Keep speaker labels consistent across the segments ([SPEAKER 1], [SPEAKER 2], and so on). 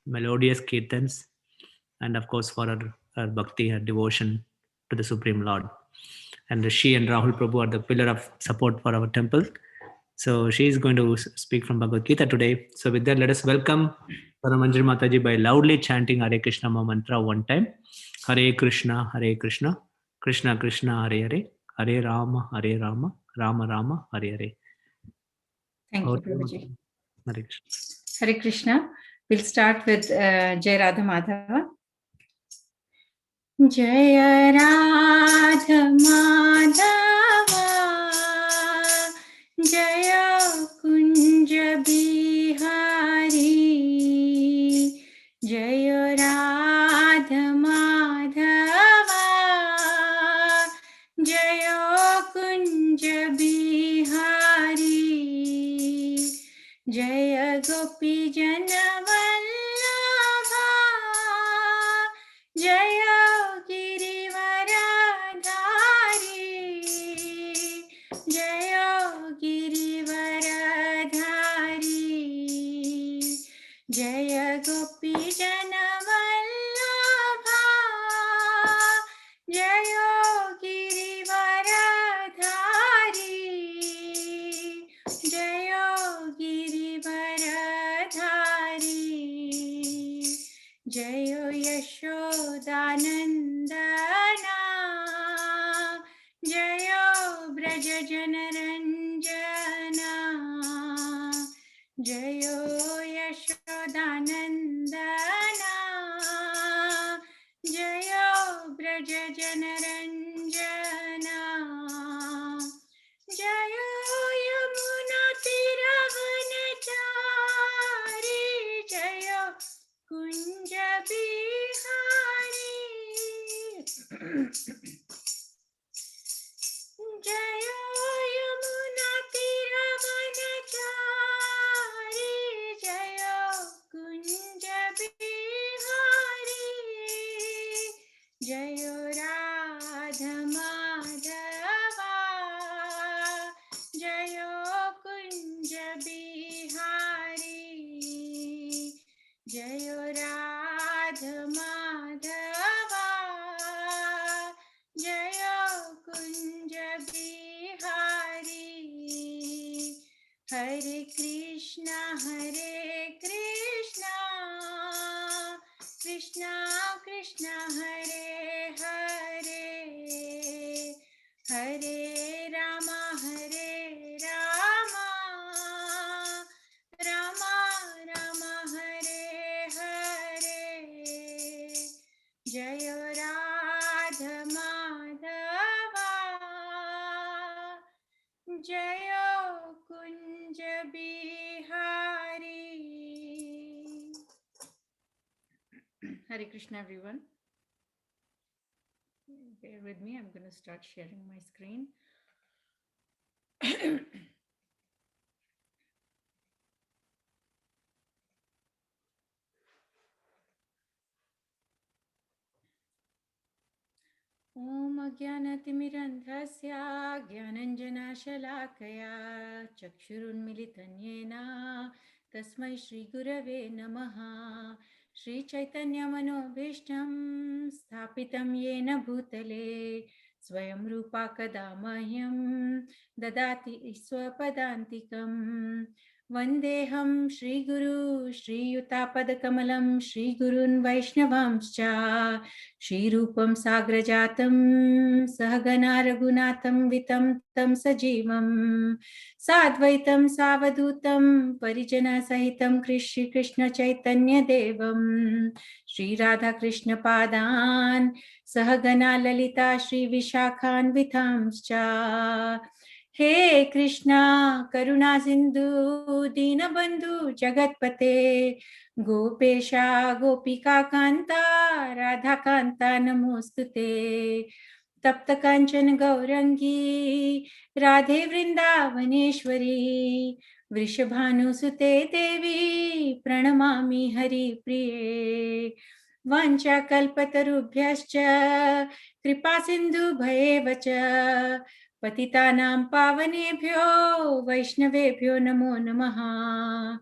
[SPEAKER 1] melodious kirtans, and of course for her bhakti, her devotion to the Supreme Lord. And she and Rahul Prabhu are the pillar of support for our temple. So she is going to speak from Bhagavad Gita today. So with that, let us welcome Swarna Manjari Mataji by loudly chanting Hare Krishna mantra one time. Hare Krishna, Krishna Krishna, Hare Hare, Hare Rama, Rama Rama, Hare Hare.
[SPEAKER 2] Thank you, Prabhuji.
[SPEAKER 1] Hare Krishna.
[SPEAKER 2] Hare Krishna. We'll start with Jai Radha Madhava. Jai Radha Madhava, Jaya Kunja Bihari, Jaya Radha Madhava, Jaya Kunja Bihari, Jaya Gopi Janavallabha, Jaya Girivaradhari, Jaya Girivaradhari, Jaya Gopi Janavallabha, Jaya Girivaradhari, Jaya Girivaradhari, Jaya Yashodanandana, Jaya Braja Janaranjana, Jaya Yashodanandana, Jaya Braja Janaranjana, Jaya Yamuna Tiravanachari, Jaya Kunja Bihari, Jaya Yamuna Tiravanachari, Jaya Kunja Bihari, Jaya Radha Madhava, Jaya Kunja Bihari, Jaya Radha Madhava, Jaya Kunja Bihari. Hare Krishna, Krishna Krishna, Hare Hare, Hare Rama, Rama Rama, Hare Hare. Jaya Radha Madhava, Jaya Kunja Bihari. Hare Krishna, everyone. Bear with me, I'm going to start sharing my screen. Om Ajnanatimirandhasya Jnananjanashalakaya Chakshurunmilitan Yena Tasmai Shri Gurave Namaha. Shri Chaitanya Manobhishtam Sthapitam Yena Bhutale Swayam Rupa Kadamahyam Dadati Swapadantikam. Vandeham Shri Guru Shri Yutapadakamalam Shri Gurun Vaishnavamscha Shri Rupam Sagrajatam Sahagana Raghunatham Vitam Tam Sajivam Sadvaitam Savadutam Parijana Sahitam Krishna Chaitanya Devam Shri Radha Krishna Padan Sahagana Lalita Shri Vishakhan Vithamscha. He Krishna Karuna Sindhu Dinabandhu Jagatpate Gopesha Gopika Kanta Radha Kanta Namostute Tapta Kanchan Gaurangi Radhe Vrindavaneshwari Vrishabhanusute Devi Pranamami Hari Priye Vancha Kalpatarubhyascha Kripa Sindhu Bhayevacha Patitanam Pavanebhyo Vaishnavebhyo Namo Namaha.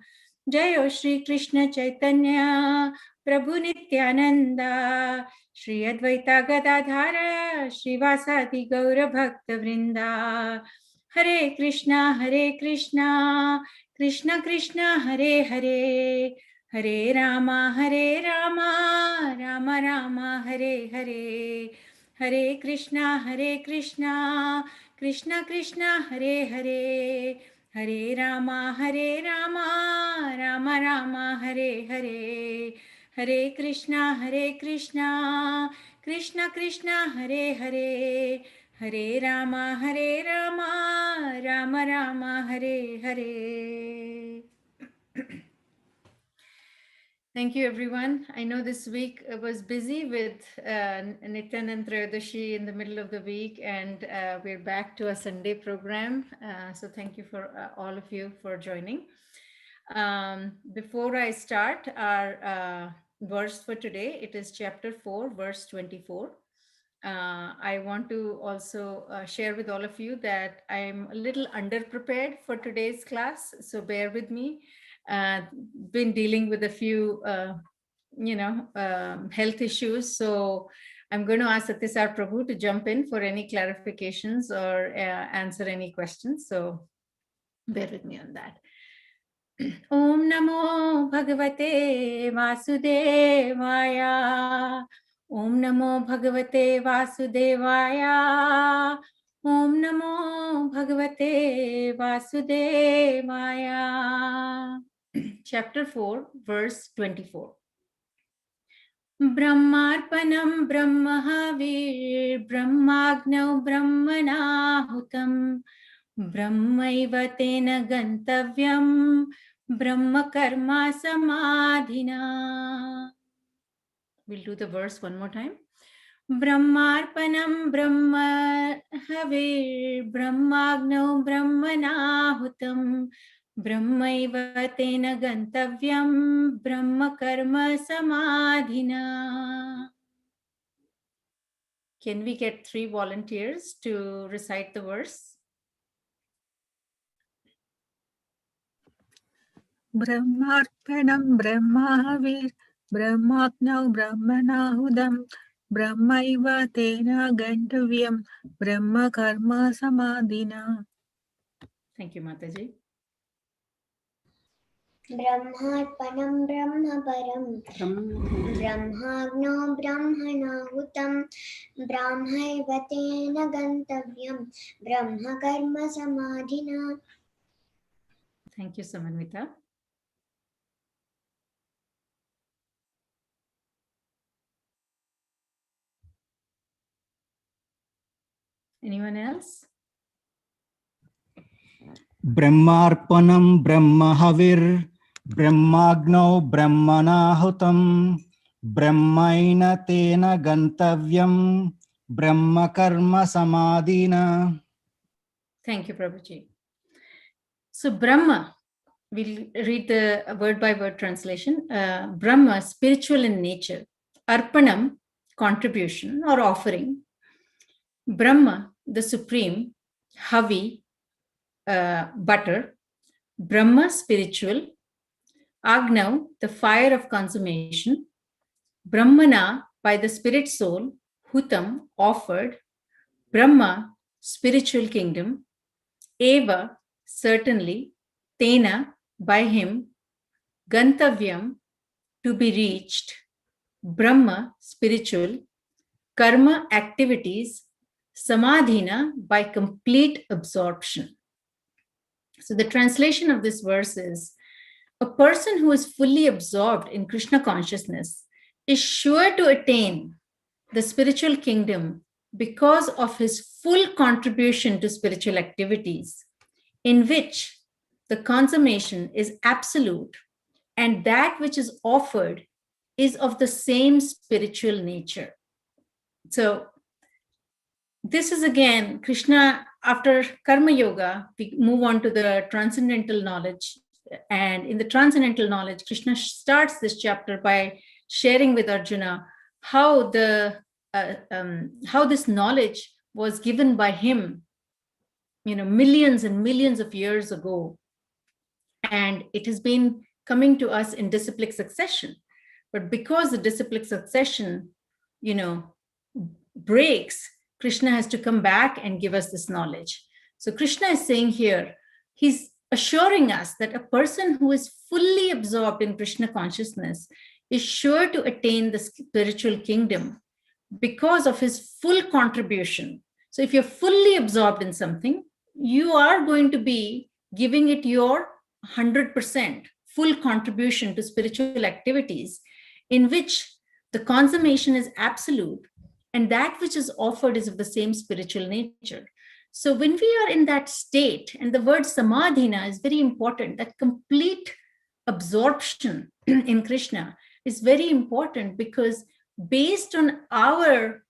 [SPEAKER 2] Jayo Shri Krishna Chaitanya Prabhu Nityananda Shri Advaita Gadadhara Srivasadi Gaura Bhakta Vrinda. Hare Krishna Krishna Krishna Hare Hare, Hare Rama Rama Rama Hare Hare, Hare Krishna Krishna Krishna Hare Hare, Hare Rama Rama Rama Hare Hare, Hare Krishna Krishna Hare Hare, Hare Rama Rama Rama Hare Hare. Thank you, everyone. I know this week was busy with Nityanand Trayodasi in the middle of the week, and we're back to a Sunday program. So thank you for all of you for joining. Before I start our verse for today, it is chapter 4, verse 24. I want to also share with all of you that I'm a little underprepared for today's class, so bear with me. Been dealing with a few, health issues, so I'm going to ask Satyasar Prabhu to jump in for any clarifications or answer any questions. So bear with me on that. Om Namo Bhagavate Vasudevaya. Om Namo Bhagavate Vasudevaya. Om Namo Bhagavate Vasudevaya. Chapter 4, verse 24. Brahmarpanam Brahmahavir Brahmagnau Brahmanahutam Brahmaiva tena gantavyam Brahma karma samadhina. We'll do the verse one more time. Brahmarpanam Brahmahavir Brahmagnau Brahmanahutam Brahmaiva tena gantavyam Brahma karma samadhina. Can we get 3 volunteers to recite the verse?
[SPEAKER 3] Brahmarpanam Brahmahavir Brahmagnau Brahmanahudam Brahmaiva tena gantavyam Brahma karma samadhina.
[SPEAKER 2] Thank you, Mataji.
[SPEAKER 4] Brahmarpanam Brahmaparam Brahmagno Brahmanahutam Brahmaiva tena gantavyam Brahma karma samadhina.
[SPEAKER 2] Thank you, Samanvita. Anyone else?
[SPEAKER 5] Brahmarpanam Brahmahavir Brahmagno Brahmanahutam Brahmaina tena gantavyam Brahma karma samadhina.
[SPEAKER 2] Thank you, Prabhuji. So Brahma, we'll read the word by word translation. Brahma, spiritual in nature. Arpanam, contribution or offering. Brahma, the supreme. Havi, butter. Brahma, spiritual. Agnav, the fire of consummation. Brahmana, by the spirit soul. Hutam, offered. Brahma, spiritual kingdom. Eva, certainly. Tena, by him. Gantavyam, to be reached. Brahma, spiritual. Karma, activities. Samadhina, by complete absorption. So the translation of this verse is, a person who is fully absorbed in Krishna consciousness is sure to attain the spiritual kingdom because of his full contribution to spiritual activities, in which the consummation is absolute and that which is offered is of the same spiritual nature. So this is again Krishna. After Karma Yoga, we move on to the transcendental knowledge. And in the transcendental knowledge, Krishna starts this chapter by sharing with Arjuna how this knowledge was given by him, millions and millions of years ago, and it has been coming to us in disciplic succession. But because the disciplic succession, breaks, Krishna has to come back and give us this knowledge. So Krishna is saying here, he's assuring us that a person who is fully absorbed in Krishna consciousness is sure to attain the spiritual kingdom because of his full contribution. So if you're fully absorbed in something, you are going to be giving it your 100% full contribution to spiritual activities, in which the consummation is absolute and that which is offered is of the same spiritual nature. So when we are in that state, and the word samadhina is very important, that complete absorption in Krishna is very important, because based on our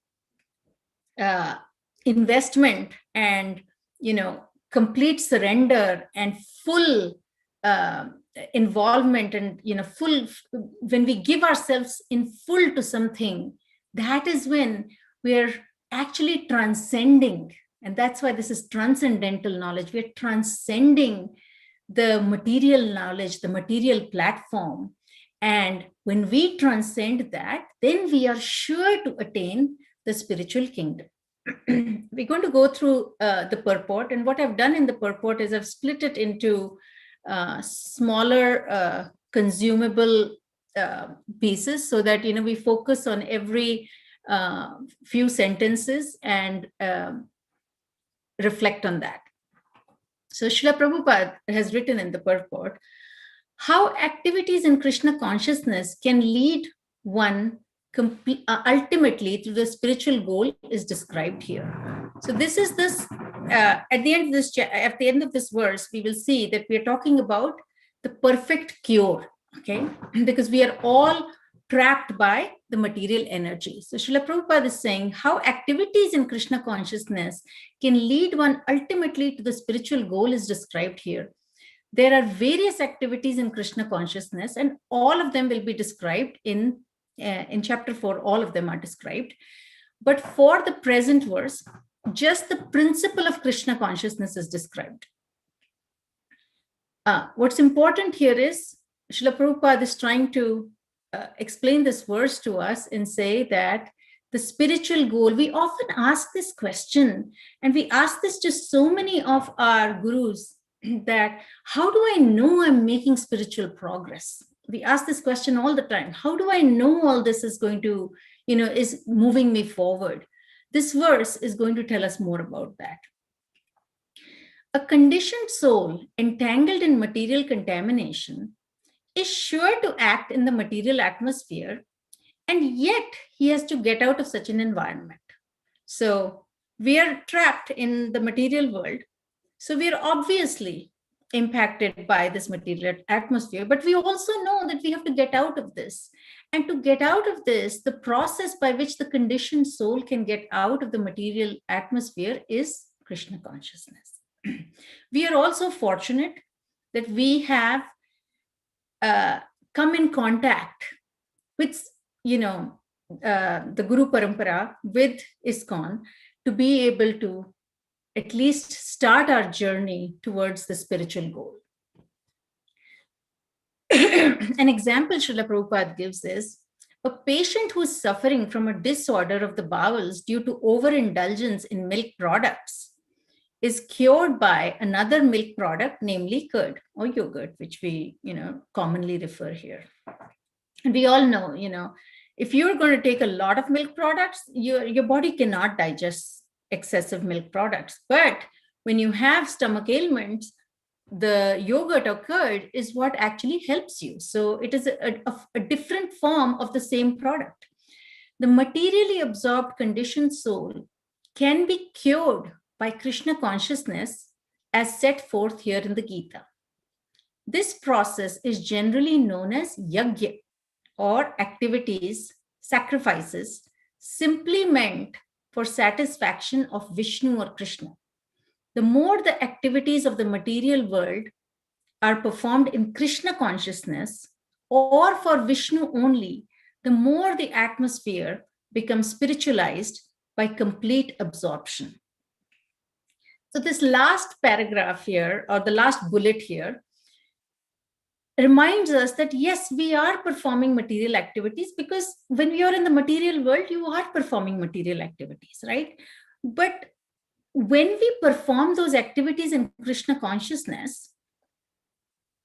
[SPEAKER 2] investment and complete surrender and full involvement and full, when we give ourselves in full to something, that is when we're actually transcending. And that's why this is transcendental knowledge. We're transcending the material knowledge, the material platform. And when we transcend that, then we are sure to attain the spiritual kingdom. We're going to go through the purport. And what I've done in the purport is I've split it into smaller consumable pieces, so that we focus on every few sentences and reflect on that. So Srila Prabhupada has written in the purport, how activities in Krishna consciousness can lead one ultimately to the spiritual goal is described here. So this is this at the end of this verse, we will see that we are talking about the perfect cure, okay? Because we are all trapped by the material energy. So Srila Prabhupada is saying how activities in Krishna consciousness can lead one ultimately to the spiritual goal is described here. There are various activities in Krishna consciousness, and all of them will be described in chapter 4. All of them are described. But for the present verse, just the principle of Krishna consciousness is described. What's important here is Srila Prabhupada is trying to explain this verse to us and say that the spiritual goal, we often ask this question, and we ask this to so many of our gurus, that how do I know I'm making spiritual progress? We ask this question all the time. How do I know all this is going to, is moving me forward? This verse is going to tell us more about that. A conditioned soul entangled in material contamination is sure to act in the material atmosphere, and yet he has to get out of such an environment. So we are trapped in the material world. So we are obviously impacted by this material atmosphere, but we also know that we have to get out of this. And to get out of this, the process by which the conditioned soul can get out of the material atmosphere is Krishna consciousness. We are also fortunate that we have come in contact with, the Guru Parampara, with ISKCON, to be able to at least start our journey towards the spiritual goal. An example Srila Prabhupada gives is, a patient who is suffering from a disorder of the bowels due to overindulgence in milk products is cured by another milk product, namely curd or yogurt, which we, commonly refer here. And we all know, if you're going to take a lot of milk products, your body cannot digest excessive milk products. But when you have stomach ailments, the yogurt or curd is what actually helps you. So it is a different form of the same product. The materially absorbed conditioned soul can be cured by Krishna consciousness as set forth here in the Gita. This process is generally known as yajna, or activities, sacrifices, simply meant for satisfaction of Vishnu or Krishna. The more the activities of the material world are performed in Krishna consciousness or for Vishnu only, the more the atmosphere becomes spiritualized by complete absorption. So this last paragraph here, or the last bullet here, reminds us that yes, we are performing material activities, because when we are in the material world, you are performing material activities, right? But when we perform those activities in Krishna consciousness,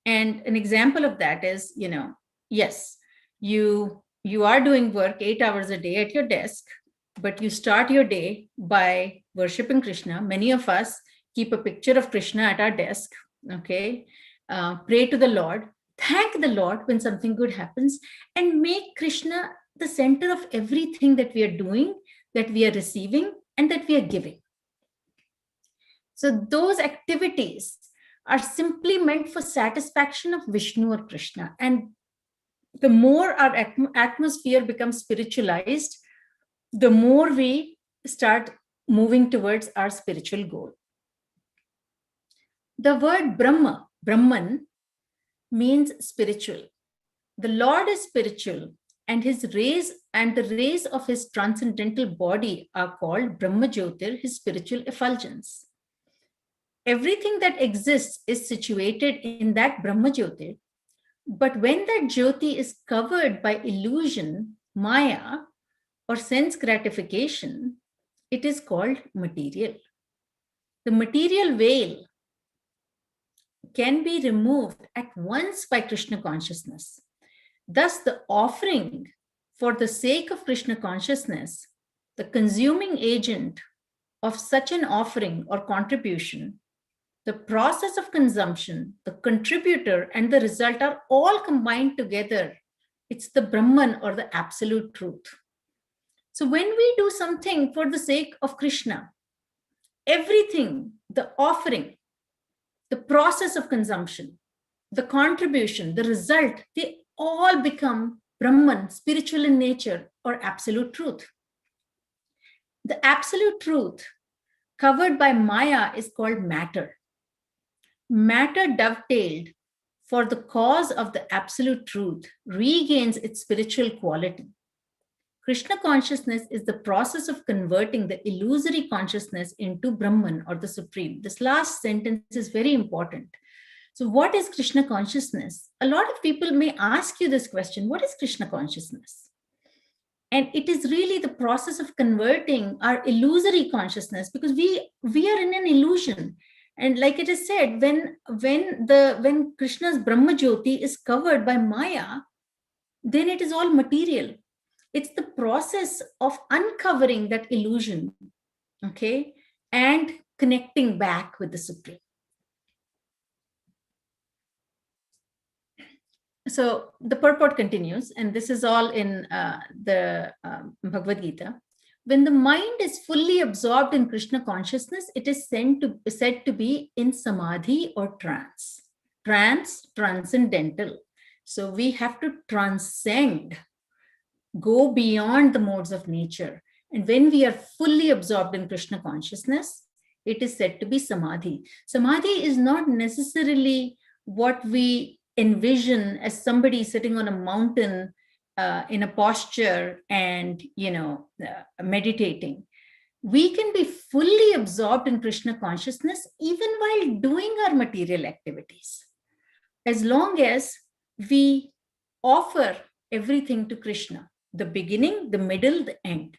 [SPEAKER 2] and an example of that is, yes, you are doing work 8 hours a day at your desk, but you start your day by worshiping Krishna. Many of us keep a picture of Krishna at our desk, okay? Pray to the Lord, thank the Lord when something good happens, and make Krishna the center of everything that we are doing, that we are receiving, and that we are giving. So those activities are simply meant for satisfaction of Vishnu or Krishna. And the more our atmosphere becomes spiritualized, the more we start moving towards our spiritual goal. The word Brahma, Brahman, means spiritual. The Lord is spiritual, and his rays and the rays of his transcendental body are called Brahma Jyotir, his spiritual effulgence. Everything that exists is situated in that Brahma Jyotir. But when that Jyoti is covered by illusion, Maya, or sense gratification, it is called material. The material veil can be removed at once by Krishna consciousness. Thus, the offering for the sake of Krishna consciousness, the consuming agent of such an offering or contribution, the process of consumption, the contributor, and the result are all combined together. It's the Brahman, or the absolute truth. So when we do something for the sake of Krishna, everything, the offering, the process of consumption, the contribution, the result, they all become Brahman, spiritual in nature, or absolute truth. The absolute truth covered by Maya is called matter. Matter dovetailed for the cause of the absolute truth regains its spiritual quality. Krishna consciousness is the process of converting the illusory consciousness into Brahman, or the Supreme. This last sentence is very important. So what is Krishna consciousness? A lot of people may ask you this question, what is Krishna consciousness? And it is really the process of converting our illusory consciousness, because we are in an illusion. And like it is said, when Krishna's Brahma Jyoti is covered by Maya, then it is all material. It's the process of uncovering that illusion, okay, and connecting back with the Supreme. So the purport continues, and this is all in the Bhagavad Gita. When the mind is fully absorbed in Krishna consciousness, it is said to be in Samadhi or trance. Transcendental. So we have to transcend, go beyond the modes of nature. And when we are fully absorbed in Krishna consciousness, it is said to be Samadhi. Samadhi is not necessarily what we envision as somebody sitting on a mountain in a posture and, meditating. We can be fully absorbed in Krishna consciousness even while doing our material activities, as long as we offer everything to Krishna, the beginning, the middle, the end.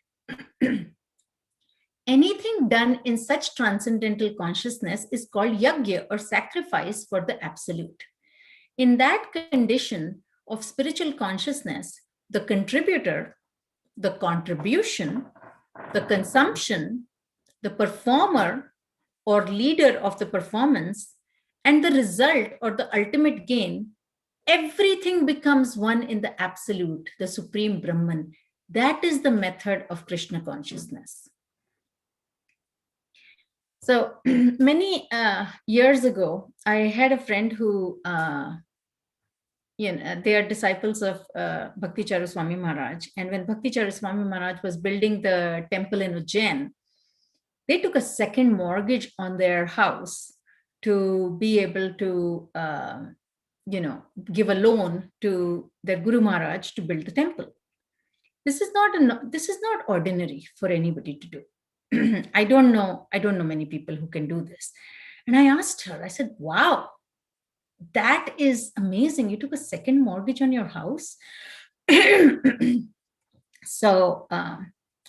[SPEAKER 2] Anything done in such transcendental consciousness is called yajna, or sacrifice for the absolute. In that condition of spiritual consciousness, the contributor, the contribution, the consumption, the performer or leader of the performance, and the result or the ultimate gain, everything becomes one in the absolute, the Supreme Brahman. That is the method of Krishna consciousness. So many years ago, I had a friend who, they are disciples of Bhakti Charuswami Maharaj. And when Bhakti Charuswami Maharaj was building the temple in Ujjain, they took a second mortgage on their house to be able to, give a loan to their Guru Maharaj to build the temple. This is not ordinary for anybody to do. I don't know many people who can do this. And I asked her, I said, wow, that is amazing. You took a second mortgage on your house. So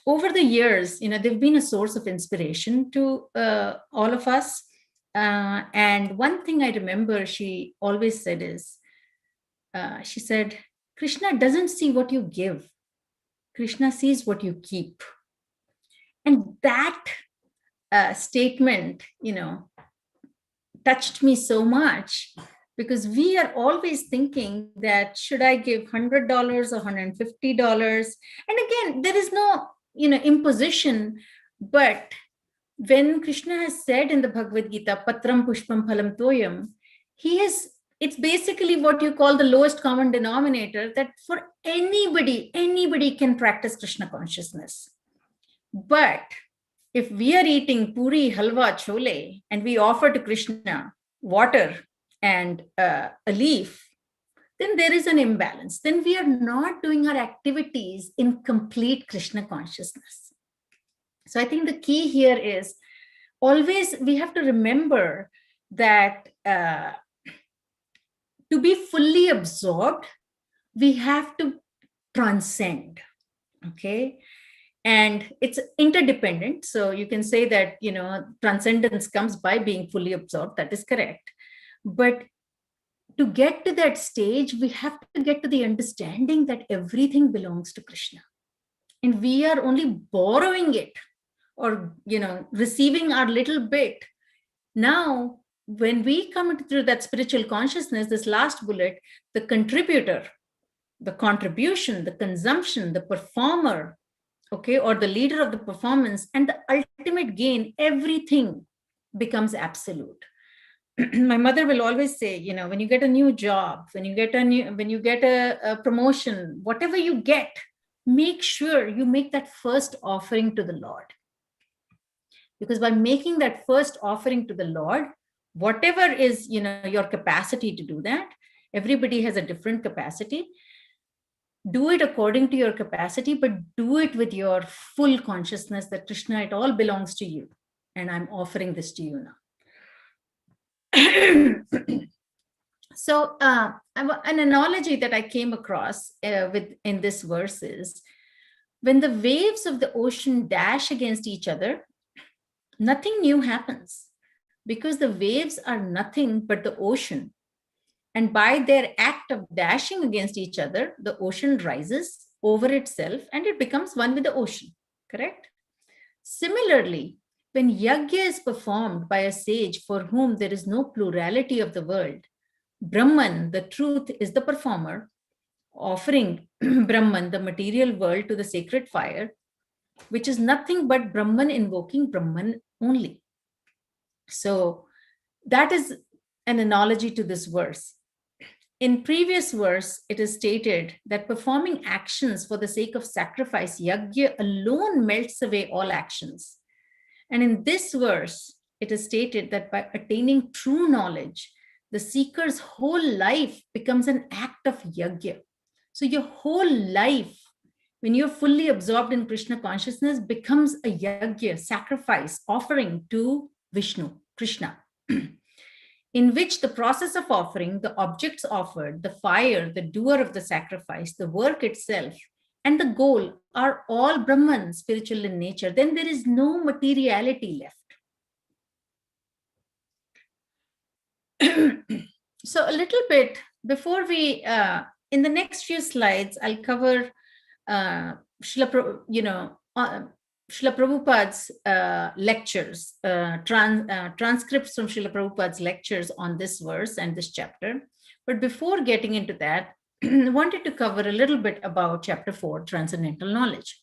[SPEAKER 2] over the years, they've been a source of inspiration to all of us. And one thing I remember she always said is, she said, Krishna doesn't see what you give. Krishna sees what you keep. And that statement, touched me so much, because we are always thinking that should I give $100 or $150? And again, there is no, imposition. But when Krishna has said in the Bhagavad Gita, Patram Pushpam Phalam Toyam, it's basically what you call the lowest common denominator, that for anybody can practice Krishna consciousness. But if we are eating puri, halwa, chole, and we offer to Krishna water and a leaf, then there is an imbalance. Then we are not doing our activities in complete Krishna consciousness. So I think the key here is always we have to remember that to be fully absorbed, we have to transcend. Okay. And it's interdependent. So you can say that, transcendence comes by being fully absorbed. That is correct. But to get to that stage, we have to get to the understanding that everything belongs to Krishna. And we are only borrowing it, or, receiving our little bit. Now, when we come through that spiritual consciousness, this last bullet, the contributor, the contribution, the consumption, the performer, okay, or the leader of the performance, and the ultimate gain, everything becomes absolute. My mother will always say, when you get a new job, when you get a promotion, whatever you get, make sure you make that first offering to the Lord. Because by making that first offering to the Lord, whatever is, your capacity to do that, everybody has a different capacity. Do it according to your capacity, but do it with your full consciousness that Krishna, it all belongs to you. And I'm offering this to you now. So an analogy that I came across in this verse is, when the waves of the ocean dash against each other, nothing new happens, because the waves are nothing but the ocean. And by their act of dashing against each other, the ocean rises over itself and it becomes one with the ocean, correct? Similarly, when yajna is performed by a sage for whom there is no plurality of the world, Brahman, the truth, is the performer, offering Brahman, the material world, to the sacred fire, which is nothing but Brahman invoking Brahman only. So that is an analogy to this verse. In previous verse, it is stated that performing actions for the sake of sacrifice, yajna, alone melts away all actions. And in this verse, it is stated that by attaining true knowledge, the seeker's whole life becomes an act of yajna. So your whole life, when you're fully absorbed in Krishna consciousness, becomes a yajna, sacrifice, offering to Vishnu, Krishna, in which the process of offering, the objects offered, the fire, the doer of the sacrifice, the work itself, and the goal are all Brahman, spiritual in nature. Then there is no materiality left. So a little bit before we, in the next few slides, I'll cover Srila Prabhupada's lectures, transcripts from Srila Prabhupada's lectures on this verse and this chapter. But before getting into that, I wanted to cover a little bit about chapter 4, transcendental knowledge.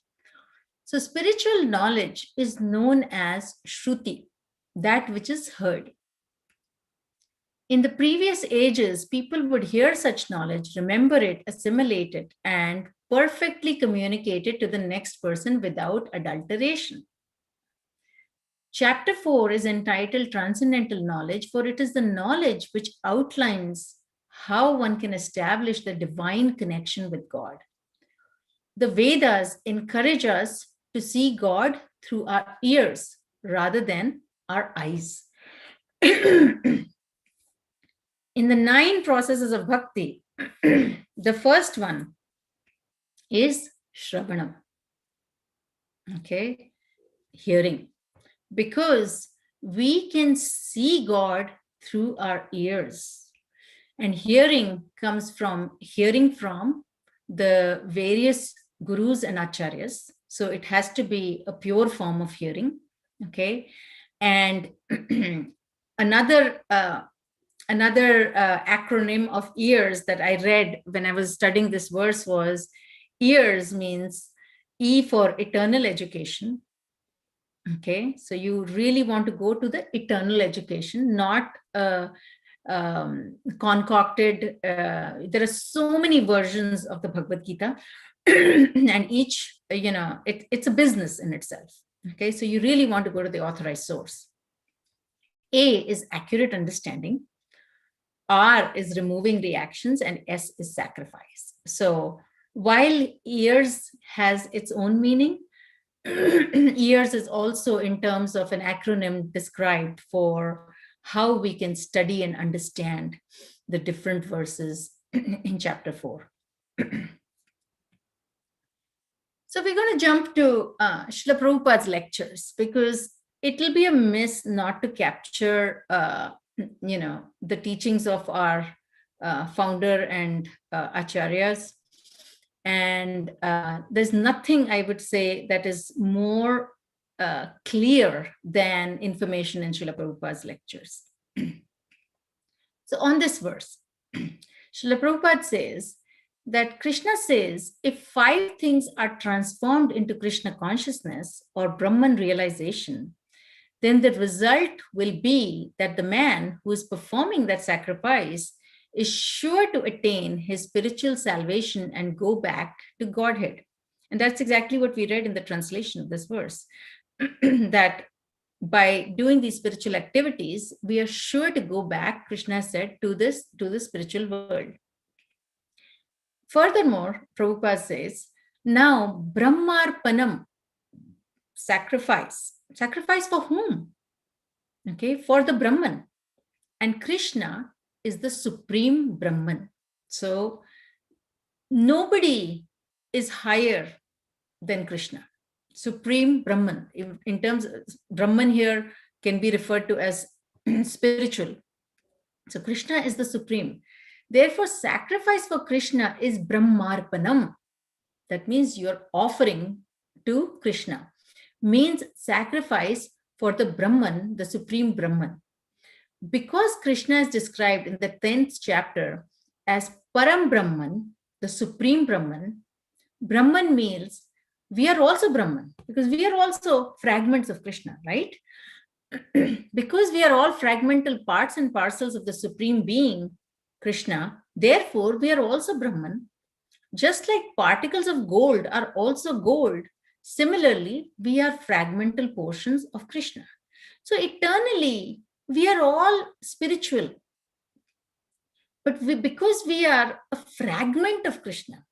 [SPEAKER 2] So spiritual knowledge is known as Shruti, that which is heard. In the previous ages, people would hear such knowledge, remember it, assimilate it, and perfectly communicate it to the next person without adulteration. Chapter 4 is entitled Transcendental Knowledge, for it is the knowledge which outlines how one can establish the divine connection with God. The Vedas encourage us to see God through our ears rather than our eyes. in the 9 processes of bhakti, the first one is Shravanam. Okay, hearing. Because we can see God through our ears. And hearing comes from hearing from the various gurus and acharyas. So it has to be a pure form of hearing. Okay. And another acronym of ears that I read when I was studying this verse was ears means E for eternal education. Okay, so you really want to go to the eternal education, not concocted. There are so many versions of the Bhagavad Gita, and each, it's a business in itself. Okay, so you really want to go to the authorized source. A is accurate understanding. R is removing reactions, and S is sacrifice. So while ears has its own meaning, ears is also in terms of an acronym described for how we can study and understand the different verses in chapter 4. So we're going to jump to Srila Prabhupada's lectures, because it will be a miss not to capture the teachings of our founder and acharyas. And there's nothing, I would say, that is more clear than information in Srila Prabhupada's lectures. So on this verse, Srila Prabhupada says that Krishna says, if 5 things are transformed into Krishna consciousness or Brahman realization, then the result will be that the man who is performing that sacrifice is sure to attain his spiritual salvation and go back to Godhead. And that's exactly what we read in the translation of this verse, that by doing these spiritual activities, we are sure to go back, Krishna said, to the spiritual world. Furthermore, Prabhupada says, now Brahmarpanam, sacrifice. Sacrifice for whom? Okay, for the Brahman. And Krishna is the supreme Brahman. So nobody is higher than Krishna. Supreme Brahman. In terms of Brahman here can be referred to as spiritual. So Krishna is the supreme. Therefore, sacrifice for Krishna is Brahmarpanam. That means you're offering to Krishna. Means sacrifice for the Brahman, the supreme Brahman. Because Krishna is described in the 10th chapter as Param Brahman, the supreme Brahman, Brahman means we are also Brahman, because we are also fragments of Krishna, right? Because we are all fragmental parts and parcels of the supreme being, Krishna, therefore we are also Brahman. Just like particles of gold are also gold, similarly, we are fragmental portions of Krishna. So eternally, we are all spiritual. But because we are a fragment of Krishna,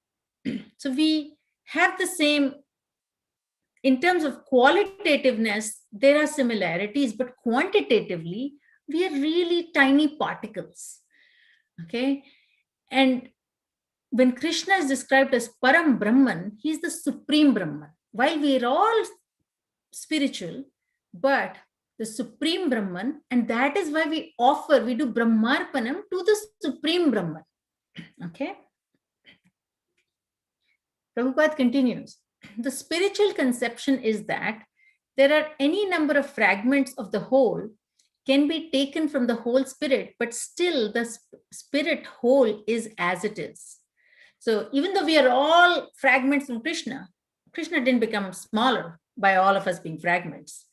[SPEAKER 2] so we have the same, in terms of qualitativeness, there are similarities, but quantitatively, we are really tiny particles. Okay. And when Krishna is described as Param Brahman, he is the supreme Brahman. While we are all spiritual, but the supreme Brahman, and that is why we do Brahmarpanam to the supreme Brahman. Okay. Prabhupada continues. The spiritual conception is that there are any number of fragments of the whole can be taken from the whole spirit, but still the spirit whole is as it is. So even though we are all fragments from Krishna, Krishna didn't become smaller by all of us being fragments.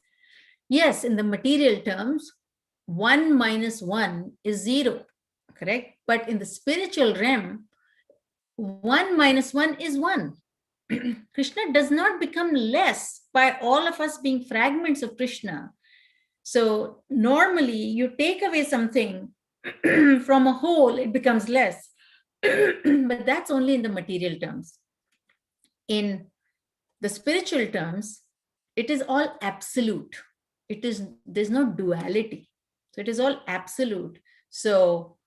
[SPEAKER 2] Yes, in the material terms, 1 minus 1 is 0, correct? But in the spiritual realm, 1 minus 1 is 1. Krishna does not become less by all of us being fragments of Krishna. So normally you take away something from a whole, it becomes less. But that's only in the material terms. In the spiritual terms, it is all absolute. There's no duality. So it is all absolute. So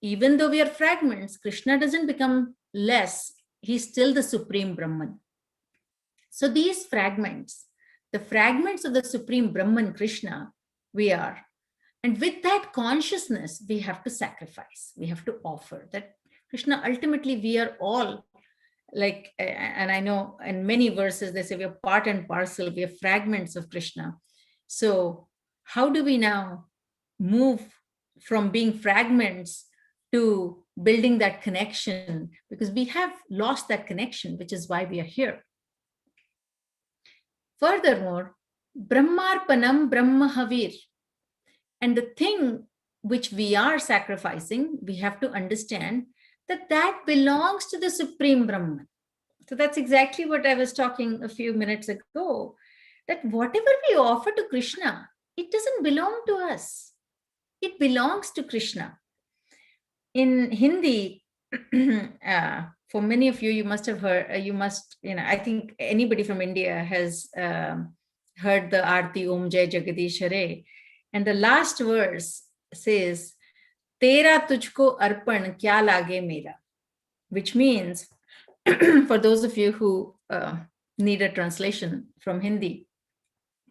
[SPEAKER 2] even though we are fragments, Krishna doesn't become less. He's still the Supreme Brahman. So these fragments, the fragments of the Supreme Brahman, Krishna, we are. And with that consciousness, we have to sacrifice. We have to offer that Krishna, ultimately, we are all like, and I know in many verses, they say we are part and parcel, we are fragments of Krishna. So how do we now move from being fragments to building that connection? Because we have lost that connection, which is why we are here. Furthermore, Brahmarpanam Brahmahavir. And the thing which we are sacrificing, we have to understand that that belongs to the Supreme Brahman. So that's exactly what I was talking a few minutes ago, that whatever we offer to Krishna, it doesn't belong to us. It belongs to Krishna. In Hindi, for many of you, you must have heard, I think anybody from India has heard the Aarti Om Jai Jagadish Hare. And the last verse says, Tera tujhko arpan kya lage mera, which means, for those of you who need a translation from Hindi,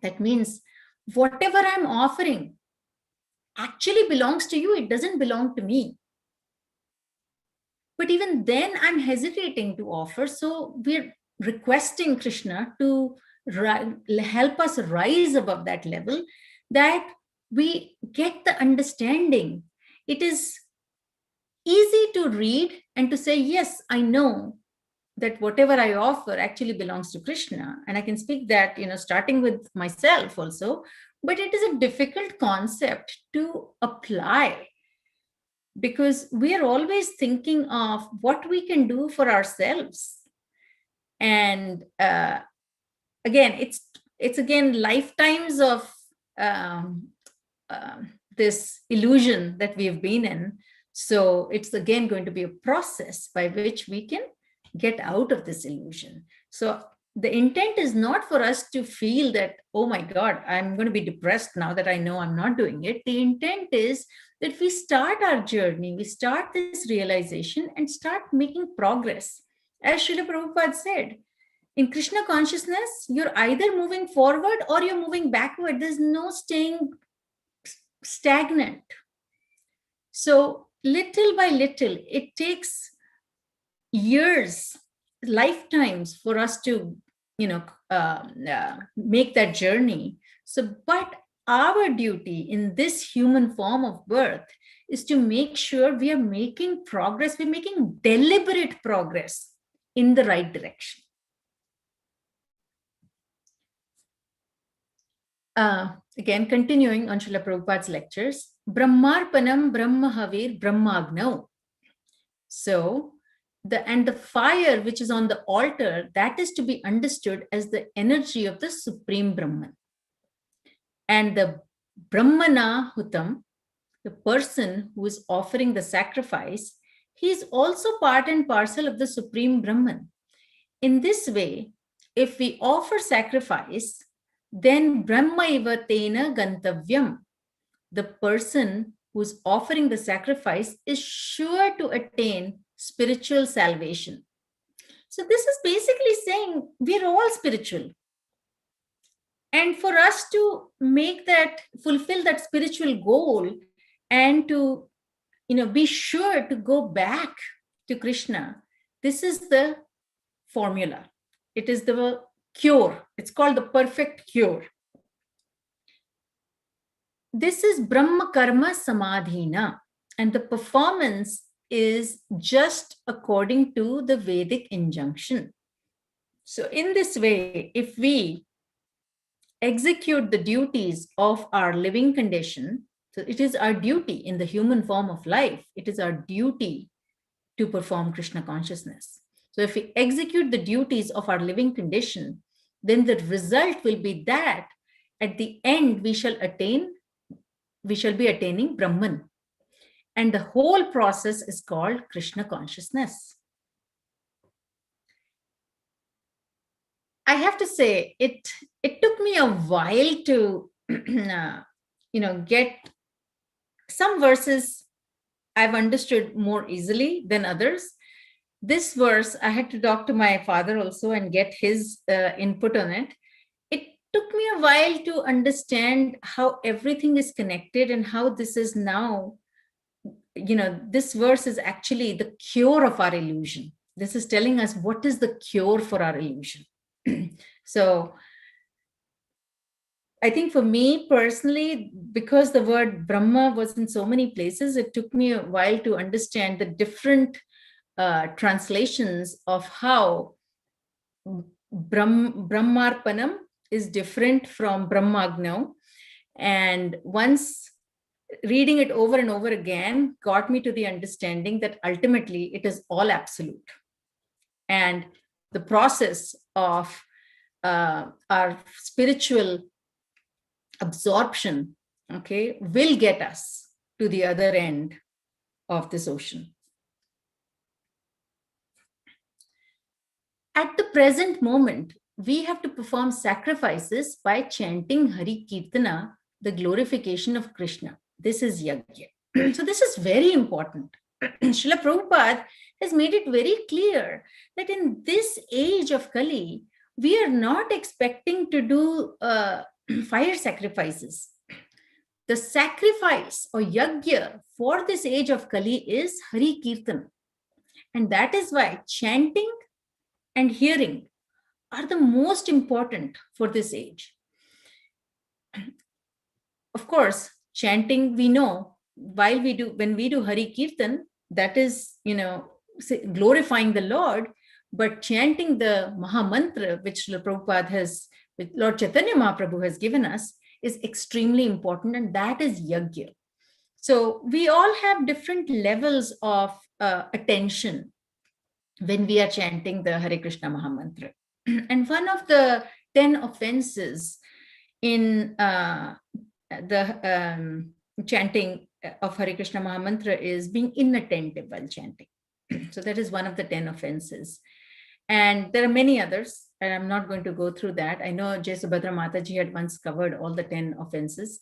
[SPEAKER 2] that means whatever I'm offering actually belongs to you. It doesn't belong to me. But even then I'm hesitating to offer. So we're requesting Krishna to help us rise above that level, that we get the understanding. It is easy to read and to say, yes, I know that whatever I offer actually belongs to Krishna. And I can speak that, starting with myself also, but it is a difficult concept to apply, because we are always thinking of what we can do for ourselves. And again, it's again lifetimes of this illusion that we have been in. So it's again going to be a process by which we can get out of this illusion. So the intent is not for us to feel that, oh my God, I'm going to be depressed now that I know I'm not doing it. The intent is that we start our journey, we start this realization and start making progress. As Srila Prabhupada said, in Krishna consciousness, you're either moving forward or you're moving backward. There's no staying stagnant. So little by little, it takes years, lifetimes for us to, make that journey. So, but our duty in this human form of birth is to make sure we are making progress, we're making deliberate progress in the right direction. Again, continuing on Srila Prabhupada's lectures, Brahmarpanam Brahmahavir Brahmagno. So, the fire which is on the altar, that is to be understood as the energy of the Supreme Brahman. And the Brahmana Hutam, the person who is offering the sacrifice, he is also part and parcel of the Supreme Brahman. In this way, if we offer sacrifice, then Brahmaiva Tena Gantavyam, the person who is offering the sacrifice is sure to attain spiritual salvation. So this is basically saying we're all spiritual. And for us to fulfill that spiritual goal and to, be sure to go back to Krishna, this is the formula. It is the cure. It's called the perfect cure. This is Brahma Karma Samadhina, and the performance is just according to the Vedic injunction. So in this way, if we execute the duties of our living condition, so it is our duty in the human form of life, it is our duty to perform Krishna consciousness. So if we execute the duties of our living condition, then the result will be that at the end we shall be attaining Brahman. And the whole process is called Krishna consciousness. I have to say, it took me a while to, get some verses I've understood more easily than others. This verse, I had to talk to my father also and get his input on it. It took me a while to understand how everything is connected and how this is now, this verse is actually the cure of our illusion. This is telling us what is the cure for our illusion. So I think for me personally, because the word Brahma was in so many places, it took me a while to understand the different translations of how Brahmarpanam is different from Brahmagno. And once reading it over and over again got me to the understanding that ultimately it is all absolute. And the process of our spiritual absorption, okay, will get us to the other end of this ocean. At the present moment, we have to perform sacrifices by chanting Hari Kirtana, the glorification of Krishna. This is yajna. So this is very important. Srila Prabhupada has made it very clear that in this age of Kali, we are not expecting to do fire sacrifices. The sacrifice or yajna for this age of Kali is Hari Kirtan. And that is why chanting and hearing are the most important for this age. Of course, chanting, we know, when we do Hari Kirtan, that is, glorifying the Lord, but chanting the Mahamantra, which Lord Chaitanya Mahaprabhu has given us, is extremely important, and that is yajna. So we all have different levels of attention when we are chanting the Hare Krishna Mahamantra. And one of the 10 offenses in the chanting of Hare Krishna Mahamantra is being inattentive while chanting. So that is one of the 10 offenses. And there are many others, and I'm not going to go through that. I know Jai Subhadra Mataji had once covered all the 10 offenses.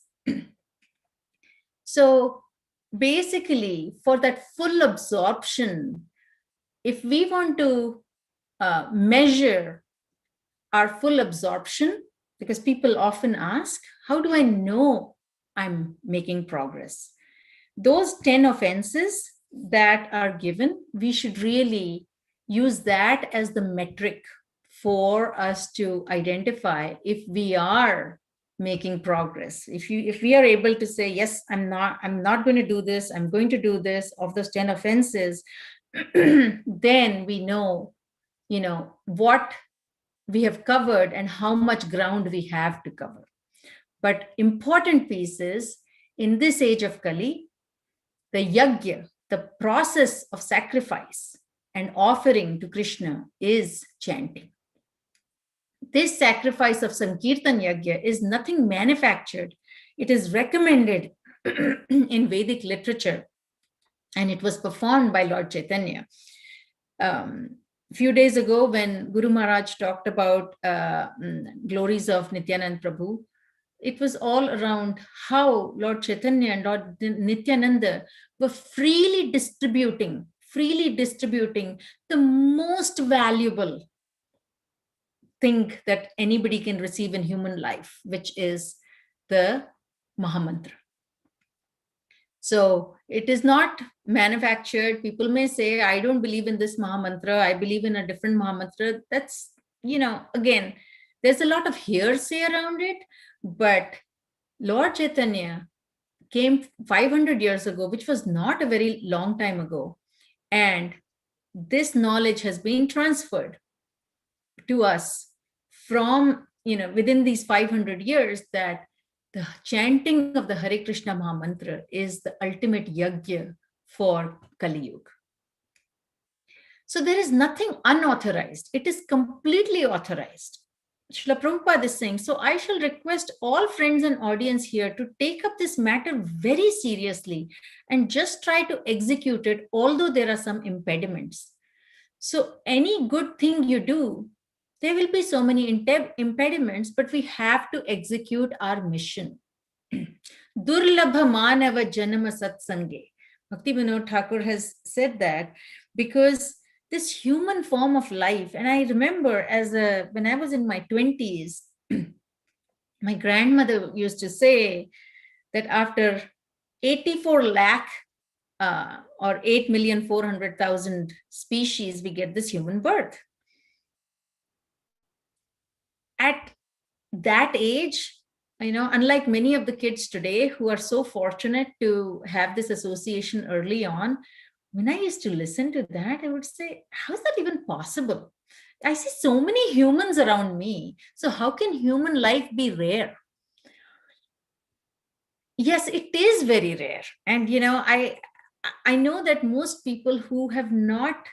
[SPEAKER 2] So basically, for that full absorption, if we want to measure our full absorption, because people often ask, how do I know I'm making progress? Those 10 offenses that are given, we should really use that as the metric for us to identify if we are making progress. If we are able to say, yes, I'm not going to do this, I'm going to do this, of those 10 offenses, then we know, what we have covered and how much ground we have to cover. But important piece is, in this age of Kali, the yajna, the process of sacrifice and offering to Krishna, is chanting. This sacrifice of Sankirtan yajna is nothing manufactured. It is recommended in Vedic literature, and it was performed by Lord Chaitanya. A few days ago, when Guru Maharaj talked about glories of Nityanand Prabhu, it was all around how Lord Chaitanya and Lord Nityananda were freely distributing the most valuable thing that anybody can receive in human life, which is the Mahamantra. So it is not manufactured. People may say, I don't believe in this Mahamantra, I believe in a different Mahamantra. That's, again, there's a lot of hearsay around it, but Lord Chaitanya came 500 years ago, which was not a very long time ago. And this knowledge has been transferred to us from, within these 500 years, that the chanting of the Hare Krishna Mahamantra is the ultimate yajna for Kali Yuga. So there is nothing unauthorized. It is completely authorized. Srila Prabhupada is saying, so I shall request all friends and audience here to take up this matter very seriously and just try to execute it, although there are some impediments. So any good thing you do, there will be so many impediments, but we have to execute our mission. Durlabha manava janama satsange, Bhakti Vinod Thakur has said that because this human form of life, and I remember when I was in my 20s, my grandmother used to say that after 84 lakh or 8,400,000 species, we get this human birth. At that age, unlike many of the kids today who are so fortunate to have this association early on, when I used to listen to that, I would say, how is that even possible? I see so many humans around me. So how can human life be rare? Yes, it is very rare. And, I know that most people who have not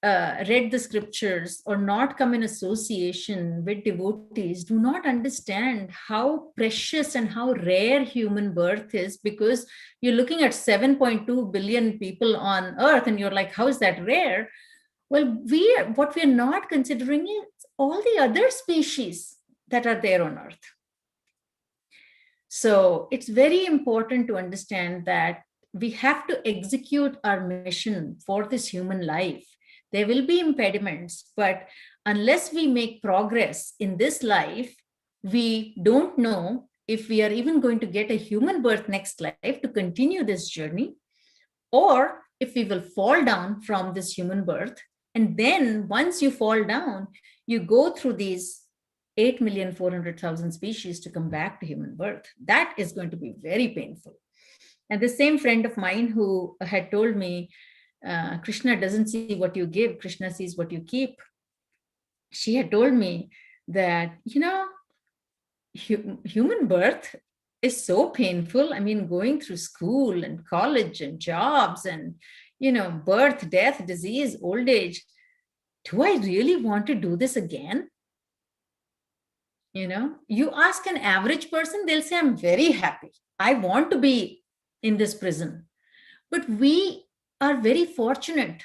[SPEAKER 2] read the scriptures or not come in association with devotees do not understand how precious and how rare human birth is, because you're looking at 7.2 billion people on earth and you're like, how is that rare? Well, what we're not considering is all the other species that are there on earth. So it's very important to understand that we have to execute our mission for this human life. There will be impediments, but unless we make progress in this life, we don't know if we are even going to get a human birth next life to continue this journey, or if we will fall down from this human birth. And then once you fall down, you go through these 8,400,000 species to come back to human birth. That is going to be very painful. And the same friend of mine who had told me, Krishna doesn't see what you give, Krishna sees what you keep. She had told me that, human birth is so painful. I mean, going through school and college and jobs and, birth, death, disease, old age. Do I really want to do this again? You ask an average person, they'll say, I'm very happy. I want to be in this prison. But we are very fortunate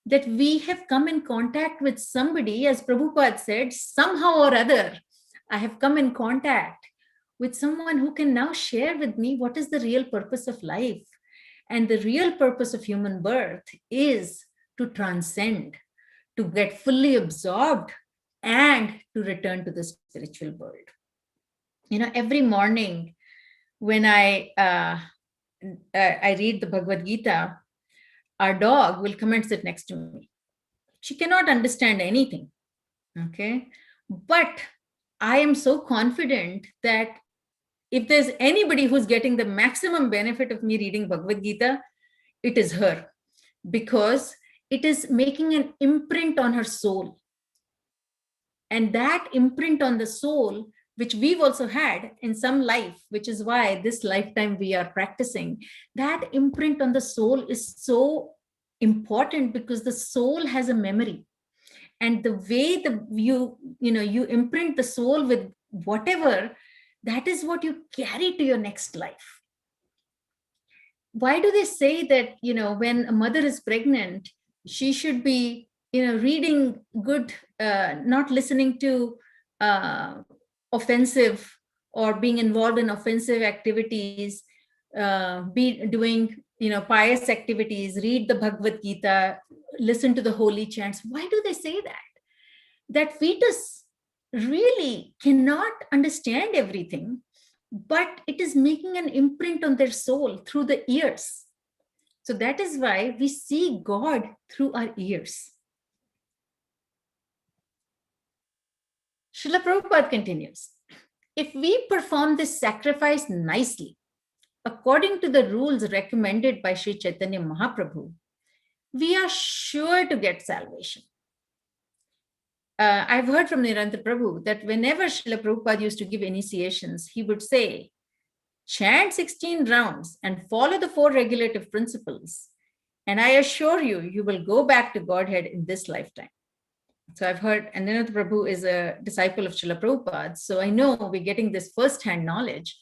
[SPEAKER 2] that we have come in contact with somebody, as Prabhupada said, somehow or other, I have come in contact with someone who can now share with me what is the real purpose of life. And the real purpose of human birth is to transcend, to get fully absorbed, and to return to the spiritual world. Every morning when I read the Bhagavad Gita, our dog will come and sit next to me. She cannot understand anything, okay? But I am so confident that if there's anybody who's getting the maximum benefit of me reading Bhagavad Gita, it is her, because it is making an imprint on her soul. And that imprint on the soul, which we've also had in some life, which is why this lifetime we are practicing, that imprint on the soul is so important, because the soul has a memory. And the way you imprint the soul with whatever, that is what you carry to your next life. Why do they say that, when a mother is pregnant, she should be, reading good, not listening to offensive or being involved in offensive activities, be doing, pious activities, read the Bhagavad Gita, listen to the holy chants? Why do they say that? That fetus really cannot understand everything, but it is making an imprint on their soul through the ears. So that is why we see God through our ears. Srila Prabhupada continues, if we perform this sacrifice nicely, according to the rules recommended by Sri Chaitanya Mahaprabhu, we are sure to get salvation. I've heard from Nirantara Prabhu that whenever Srila Prabhupada used to give initiations, he would say, chant 16 rounds and follow the 4 regulative principles. And I assure you, you will go back to Godhead in this lifetime. So I've heard, and Nirantara Prabhu is a disciple of Srila Prabhupada. So I know we're getting this first-hand knowledge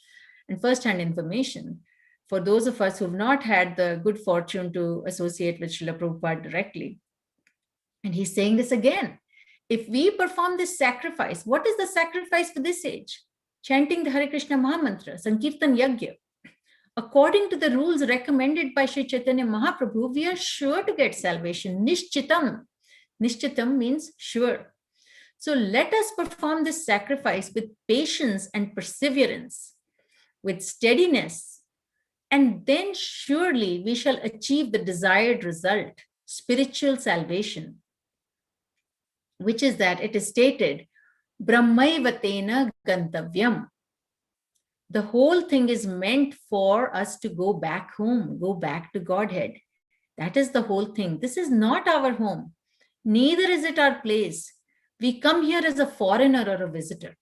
[SPEAKER 2] and first-hand information for those of us who've not had the good fortune to associate with Srila Prabhupada directly. And he's saying this again. If we perform this sacrifice, what is the sacrifice for this age? Chanting the Hare Krishna Mahamantra, Sankirtan Yagya. according to the rules recommended by Sri Chaitanya Mahaprabhu, we are sure to get salvation. Nishchitam. Nishchitam means sure. So let us perform this sacrifice with patience and perseverance, with steadiness, and then surely we shall achieve the desired result, spiritual salvation, which is that it is stated, Brahmaivatena gantavyam. The whole thing is meant for us to go back home, go back to Godhead. That is the whole thing. This is not our home. Neither is it our place. We come here as a foreigner or a visitor.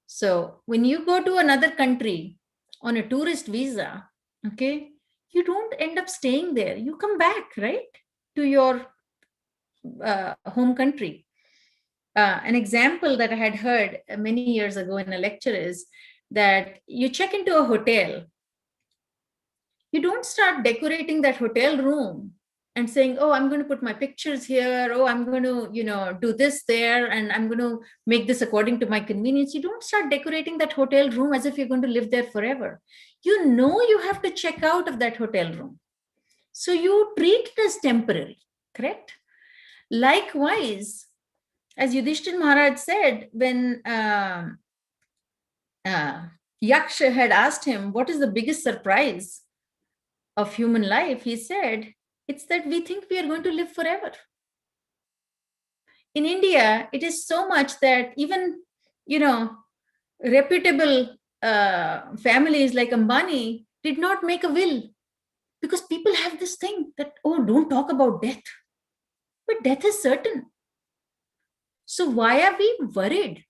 [SPEAKER 2] So when you go to another country on a tourist visa, okay, you don't end up staying there. You come back, right, to your home country. An example that I had heard many years ago in a lecture is that you check into a hotel. You don't start decorating that hotel room and saying, oh, I'm going to put my pictures here. Oh, I'm going to, do this there. And I'm going to make this according to my convenience. You don't start decorating that hotel room as if you're going to live there forever. You know you have to check out of that hotel room. So you treat it as temporary, correct? Likewise, as Yudhishthir Maharaj said, when Yaksha had asked him, what is the biggest surprise of human life? He said, it's that we think we are going to live forever. In India, it is so much that even, reputable families like Ambani did not make a will, because people have this thing that, oh, don't talk about death. But death is certain. So why are we worried?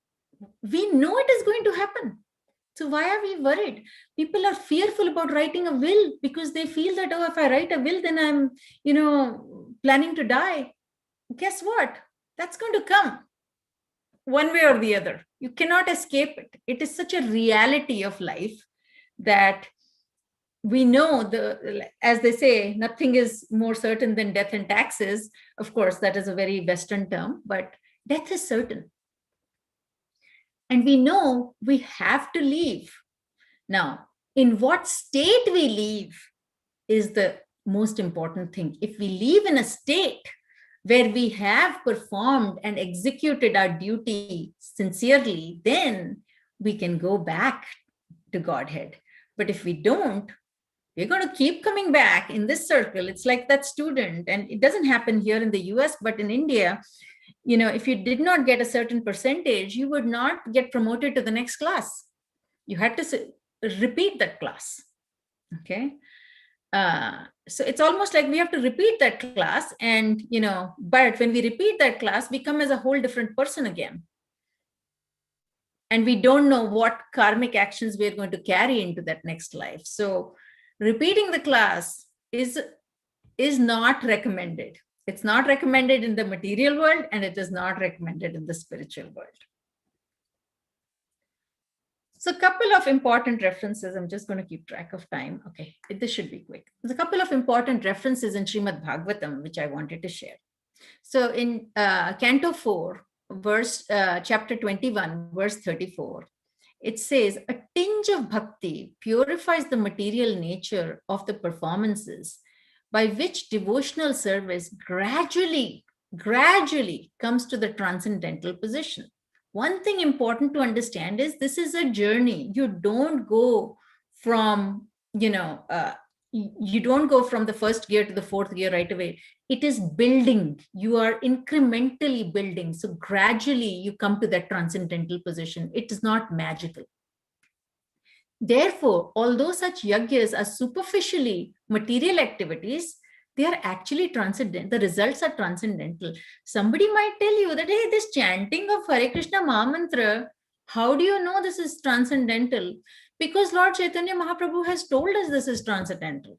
[SPEAKER 2] We know it is going to happen. So why are we worried? People are fearful about writing a will because they feel that, oh, if I write a will, then I'm, planning to die. Guess what? That's going to come one way or the other. You cannot escape it. It is such a reality of life that we know, as they say, nothing is more certain than death and taxes. Of course, that is a very Western term, but death is certain. And we know we have to leave. Now, in what state we leave is the most important thing. If we leave in a state where we have performed and executed our duty sincerely, then we can go back to Godhead. But if we don't, we're going to keep coming back in this circle. It's like that student, and it doesn't happen here in the US, but in India, if you did not get a certain percentage, you would not get promoted to the next class. You had to repeat that class. Okay. So it's almost like we have to repeat that class, and, but when we repeat that class, we come as a whole different person again. And we don't know what karmic actions we're going to carry into that next life. So repeating the class is not recommended. It's not recommended in the material world, and it is not recommended in the spiritual world. So a couple of important references. I'm just going to keep track of time. Okay, this should be quick. There's a couple of important references in Srimad Bhagavatam, which I wanted to share. So in Canto 4, chapter 21, verse 34, it says, a tinge of bhakti purifies the material nature of the performances, by which devotional service gradually comes to the transcendental position. One thing important to understand is this is a journey. You don't go from, you don't go from the first gear to the fourth gear right away. It is building. You are incrementally building. So gradually you come to that transcendental position. It is not magical. Therefore, although such yagyas are superficially material activities, they are actually transcendental. The results are transcendental. Somebody might tell you that, hey, this chanting of Hare Krishna Mahamantra, how do you know this is transcendental? Because Lord Chaitanya Mahaprabhu has told us this is transcendental.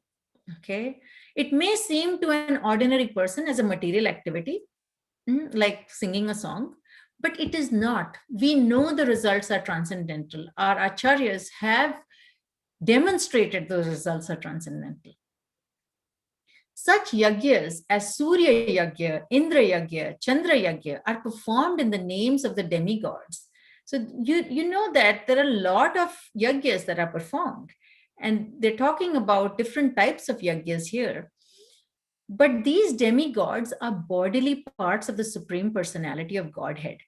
[SPEAKER 2] Okay. It may seem to an ordinary person as a material activity, like singing a song, but it is not. We know the results are transcendental. Our acharyas have demonstrated those results are transcendental. Such yagyas as Surya Yagya, Indra Yagya, Chandra Yagya are performed in the names of the demigods. So you know that there are a lot of yagyas that are performed. And they're talking about different types of yajnas here. But these demigods are bodily parts of the Supreme Personality of Godhead.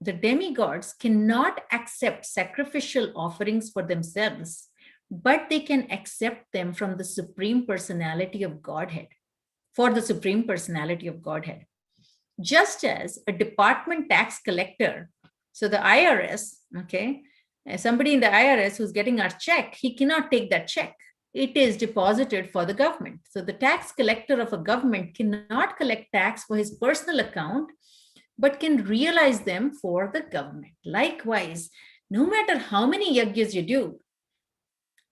[SPEAKER 2] The demigods cannot accept sacrificial offerings for themselves, but they can accept them from the Supreme Personality of Godhead, for the Supreme Personality of Godhead. Just as a department tax collector, so the IRS, okay, somebody in the IRS who's getting our check, he cannot take that check. It is deposited for the government. So the tax collector of a government cannot collect tax for his personal account, but can realize them for the government. Likewise, no matter how many yajnas you do,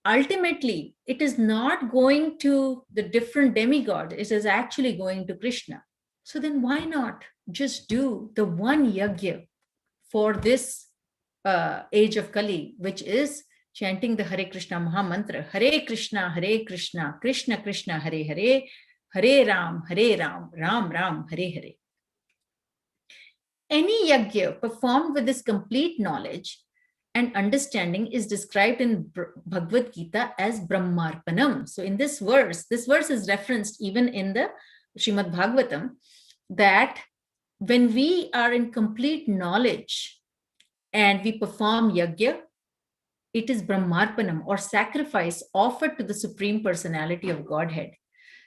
[SPEAKER 2] ultimately, it is not going to the different demigods. It is actually going to Krishna. So then why not just do the one yajna for this age of Kali, which is chanting the Hare Krishna Mahamantra, Hare Krishna, Krishna Krishna, Hare Hare, Hare Ram, Ram Ram, Hare Hare. Any yajna performed with this complete knowledge and understanding is described in Bhagavad Gita as Brahmarpanam. So in this verse is referenced even in the Srimad Bhagavatam, that when we are in complete knowledge and we perform yajna, it is Brahmarpanam, or sacrifice offered to the Supreme Personality of Godhead.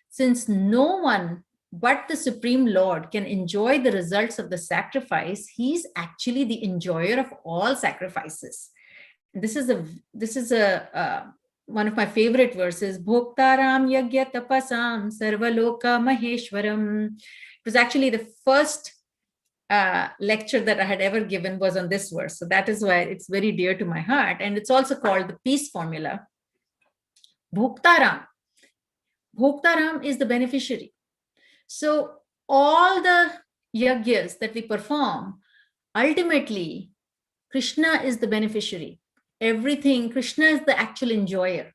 [SPEAKER 2] Since no one but the Supreme Lord can enjoy the results of the sacrifice, he's actually the enjoyer of all sacrifices. This is one of my favorite verses, Bhoktaram Yagya Tapasam Sarvaloka Maheshwaram. It was actually the first lecture that I had ever given was on this verse. So that is why it's very dear to my heart. And it's also called the peace formula. Bhoktaram. Bhoktaram is the beneficiary. So all the yajnas that we perform, ultimately, Krishna is the beneficiary. Everything, Krishna is the actual enjoyer.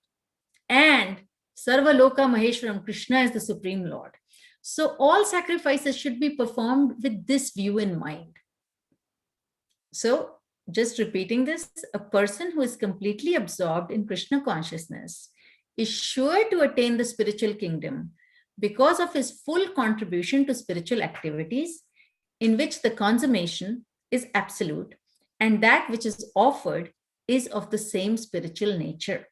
[SPEAKER 2] And Sarva Loka Maheshwaram, Krishna is the Supreme Lord. So all sacrifices should be performed with this view in mind. So just repeating this, a person who is completely absorbed in Krishna consciousness is sure to attain the spiritual kingdom because of his full contribution to spiritual activities, in which the consummation is absolute and that which is offered is of the same spiritual nature.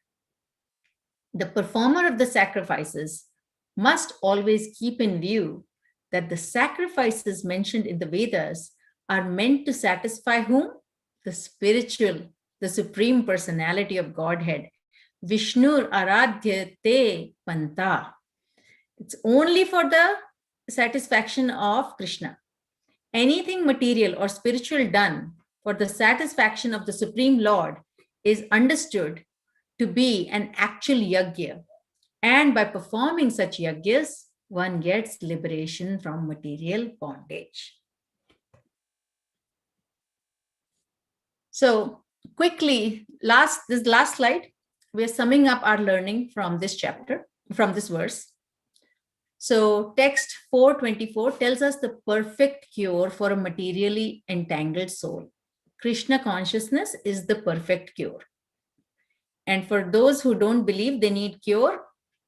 [SPEAKER 2] The performer of the sacrifices must always keep in view that the sacrifices mentioned in the Vedas are meant to satisfy whom? The spiritual, the Supreme Personality of Godhead. Vishnur Aradhyate Panta. It's only for the satisfaction of Krishna. Anything material or spiritual done for the satisfaction of the Supreme Lord is understood to be an actual yajna. And by performing such yajnas, one gets liberation from material bondage. So quickly, this last slide, we're summing up our learning from this chapter, from this verse. So text 424 tells us the perfect cure for a materially entangled soul. Krishna consciousness is the perfect cure. And for those who don't believe they need cure,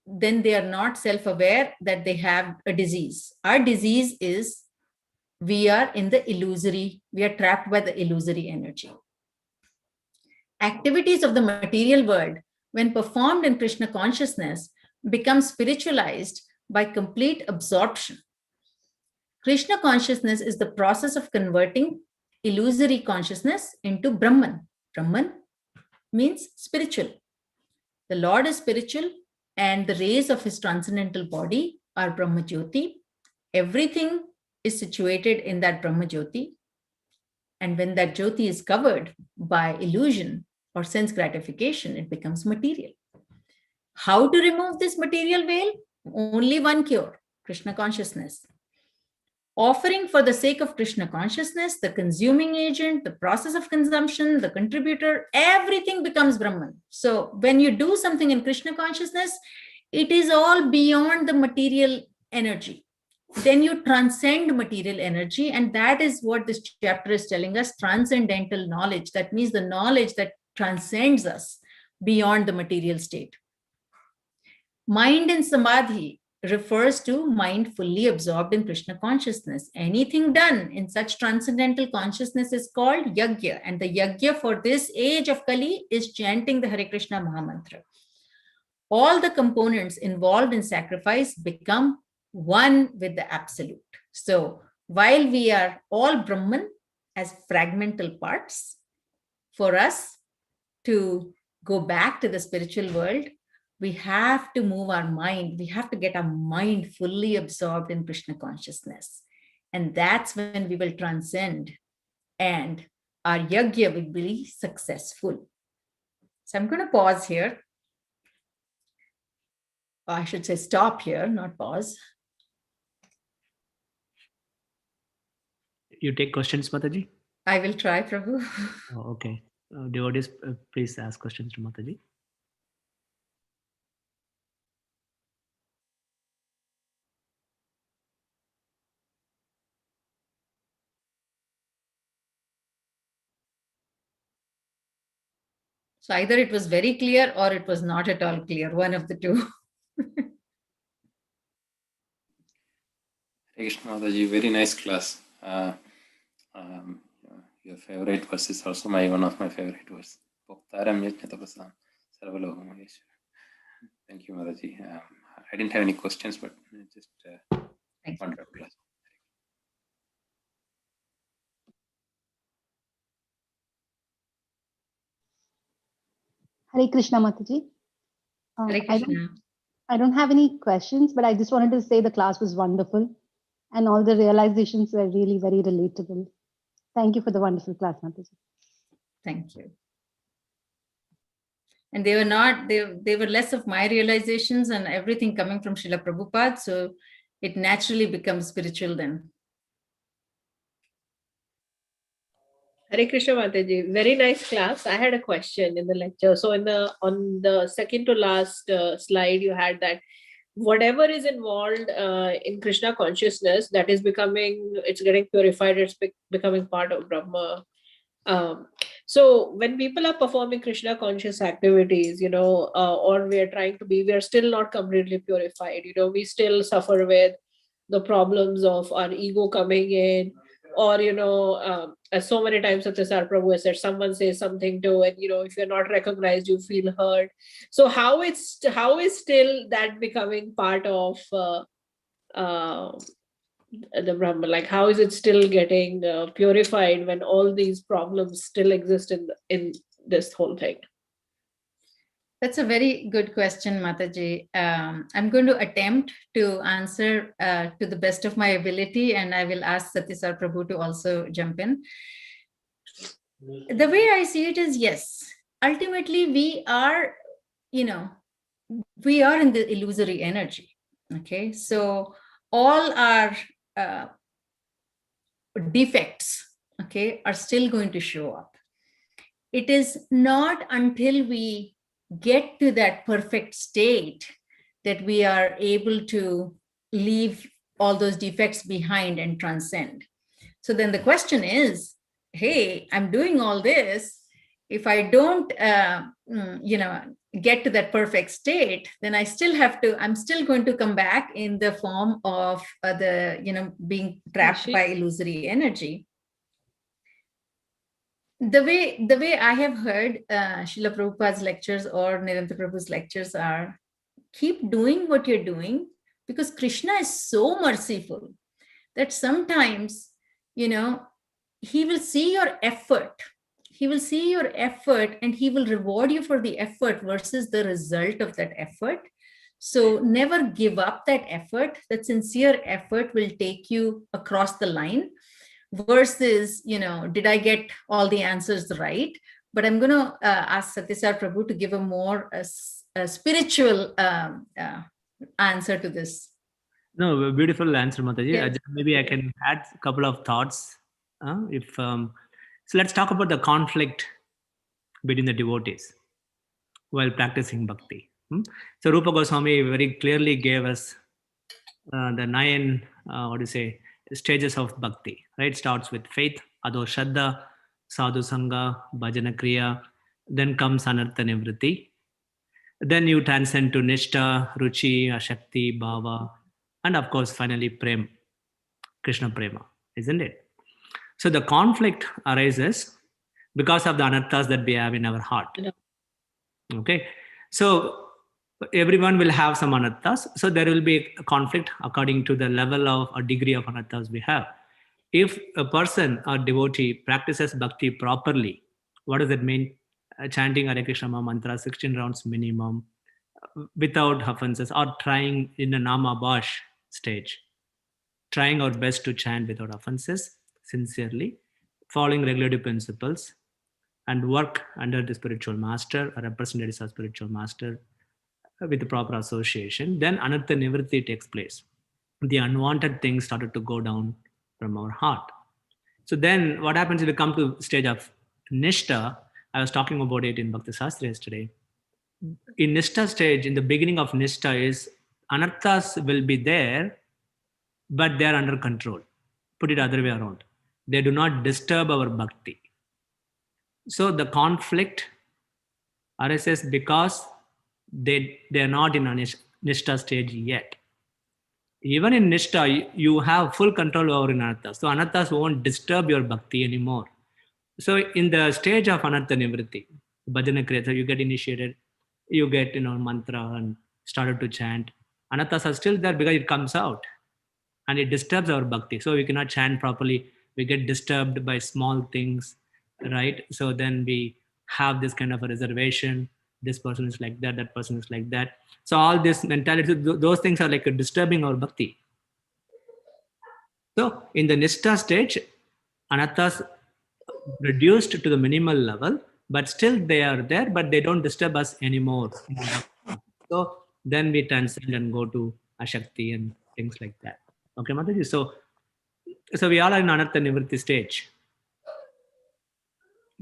[SPEAKER 2] then they are not self-aware that they have a disease. Our disease is we are trapped by the illusory energy. Activities of the material world, when performed in Krishna consciousness, become spiritualized by complete absorption. Krishna consciousness is the process of converting illusory consciousness into Brahman. Brahman means spiritual. The Lord is spiritual, and the rays of his transcendental body are Brahma Jyoti. Everything is situated in that Brahma Jyoti. And when that Jyoti is covered by illusion or sense gratification, it becomes material. How to remove this material veil? Only one cure, Krishna consciousness. Offering for the sake of Krishna consciousness, the consuming agent, the process of consumption, the contributor, everything becomes Brahman. So when you do something in Krishna consciousness, it is all beyond the material energy. Then you transcend material energy, and that is what this chapter is telling us, transcendental knowledge. That means the knowledge that transcends us beyond the material state. Mind in Samadhi refers to mind fully absorbed in Krishna consciousness. Anything done in such transcendental consciousness is called yajna. And the yajna for this age of Kali is chanting the Hare Krishna Mahamantra. All the components involved in sacrifice become one with the absolute. So while we are all Brahman as fragmental parts, for us to go back to the spiritual world, we have to move our mind. We have to get our mind fully absorbed in Krishna consciousness. And that's when we will transcend and our yajna will be successful. So I'm going to pause here. I should say stop here, not pause.
[SPEAKER 1] You take questions, Mataji?
[SPEAKER 2] I will try, Prabhu.
[SPEAKER 1] Oh, okay. Devotees, please ask questions to Mataji.
[SPEAKER 2] So either it was very clear or it was not at all clear, one of the two.
[SPEAKER 6] Krishna Mataji, very nice class. Your favorite verse is also one of my favorite verse. Thank you, Mataji. I didn't have any questions, but just wonderful class.
[SPEAKER 7] Hare Krishna, Mataji.
[SPEAKER 2] Hare Krishna.
[SPEAKER 7] I don't have any questions, but I just wanted to say the class was wonderful and all the realizations were really very relatable. Thank you for the wonderful class, Mataji.
[SPEAKER 2] Thank you. And they were not, they were less of my realizations and everything coming from Srila Prabhupada. So it naturally becomes spiritual then.
[SPEAKER 8] Hare Krishna Mataji, very nice class. I had a question in the lecture. So on the second to last slide, you had that whatever is involved in Krishna consciousness, that is it's getting purified, it's becoming part of Brahma. So when people are performing Krishna conscious activities, or we are still not completely purified, we still suffer with the problems of our ego coming in, or, as so many times Satyasar Prabhu has said, someone says something to, and, if you're not recognized, you feel hurt. So how is still that becoming part of the Brahma? Like, how is it still getting purified when all these problems still exist in this whole thing?
[SPEAKER 2] That's a very good question, Mataji. I'm going to attempt to answer to the best of my ability, and I will ask Satyasar Prabhu to also jump in. The way I see it is, yes, ultimately we are in the illusory energy. Okay, so all our defects, okay, are still going to show up. It is not until we get to that perfect state that we are able to leave all those defects behind and transcend. So then the question is, hey, I'm doing all this. If I don't, get to that perfect state, then I'm still going to come back in the form of being trapped by illusory energy. The way I have heard Srila Prabhupada's lectures or Nirantara Prabhu's lectures are, keep doing what you're doing, because Krishna is so merciful that sometimes, he will see your effort. He will see your effort and he will reward you for the effort versus the result of that effort. So never give up that effort. That sincere effort will take you across the line. Versus, did I get all the answers right? But I'm going to ask Satyasar Prabhu to give a more spiritual answer to this.
[SPEAKER 1] No, beautiful answer, Mataji.
[SPEAKER 2] Yes.
[SPEAKER 1] Maybe I can add a couple of thoughts. So let's talk about the conflict between the devotees while practicing bhakti. So Rupa Goswami very clearly gave us the 9, stages of bhakti, right? Starts with faith, ado shraddha, sadhu sangha, bhajana kriya, then comes anartha nivritti. Then you transcend to Nishta, Ruchi, Ashakti, Bhava, and of course, finally, Prem, Krishna Prema, isn't it? So the conflict arises because of the anarthas that we have in our heart. Okay. So everyone will have some anarthas. So there will be a conflict according to the level of or degree of anarthas we have. If a person or devotee practices bhakti properly, what does it mean? Chanting Hare Krishna mantra 16 rounds minimum, without offenses, or trying in a nama bash stage, trying our best to chant without offenses, sincerely, following regulative principles, and work under the spiritual master or representatives of spiritual master with the proper association, then anartha nivritti takes place. The unwanted things started to go down from our heart. So then what happens if we come to stage of Nishta? I was talking about it in Bhakti Shastra yesterday. In Nishta stage, in the beginning of Nishta is anarthas will be there, but they are under control. Put it other way around. They do not disturb our bhakti. So the conflict arises because they are not in a Nishta stage yet. Even in Nishta, you have full control over anarthas. So anarthas won't disturb your bhakti anymore. So in the stage of anartha nivritti, bhajana kriya, so you get initiated, you get mantra and started to chant. Anarthas are still there because it comes out and it disturbs our bhakti. So we cannot chant properly. We get disturbed by small things, right? So then we have this kind of a reservation. This person is like that, that person is like that. So all this mentality, those things are like disturbing our bhakti. So in the Nishta stage, anarthas reduced to the minimal level, but still they are there, but they don't disturb us anymore. So then we transcend and go to Ashakti and things like that. Okay, Mataji. So we all are in anartha nivritti stage.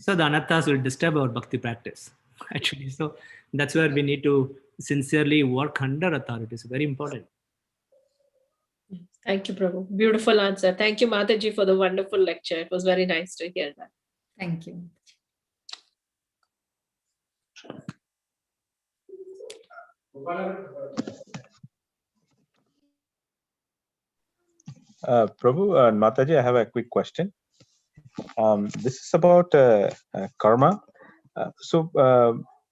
[SPEAKER 1] So the anarthas will disturb our bhakti practice, actually. So that's where we need to sincerely work under authority. It's very important.
[SPEAKER 8] Thank you, Prabhu. Beautiful answer. Thank you, Mataji, for the wonderful lecture. It was very nice to hear that.
[SPEAKER 2] Thank you.
[SPEAKER 9] Prabhu and Mataji, I have a quick question. This is about karma.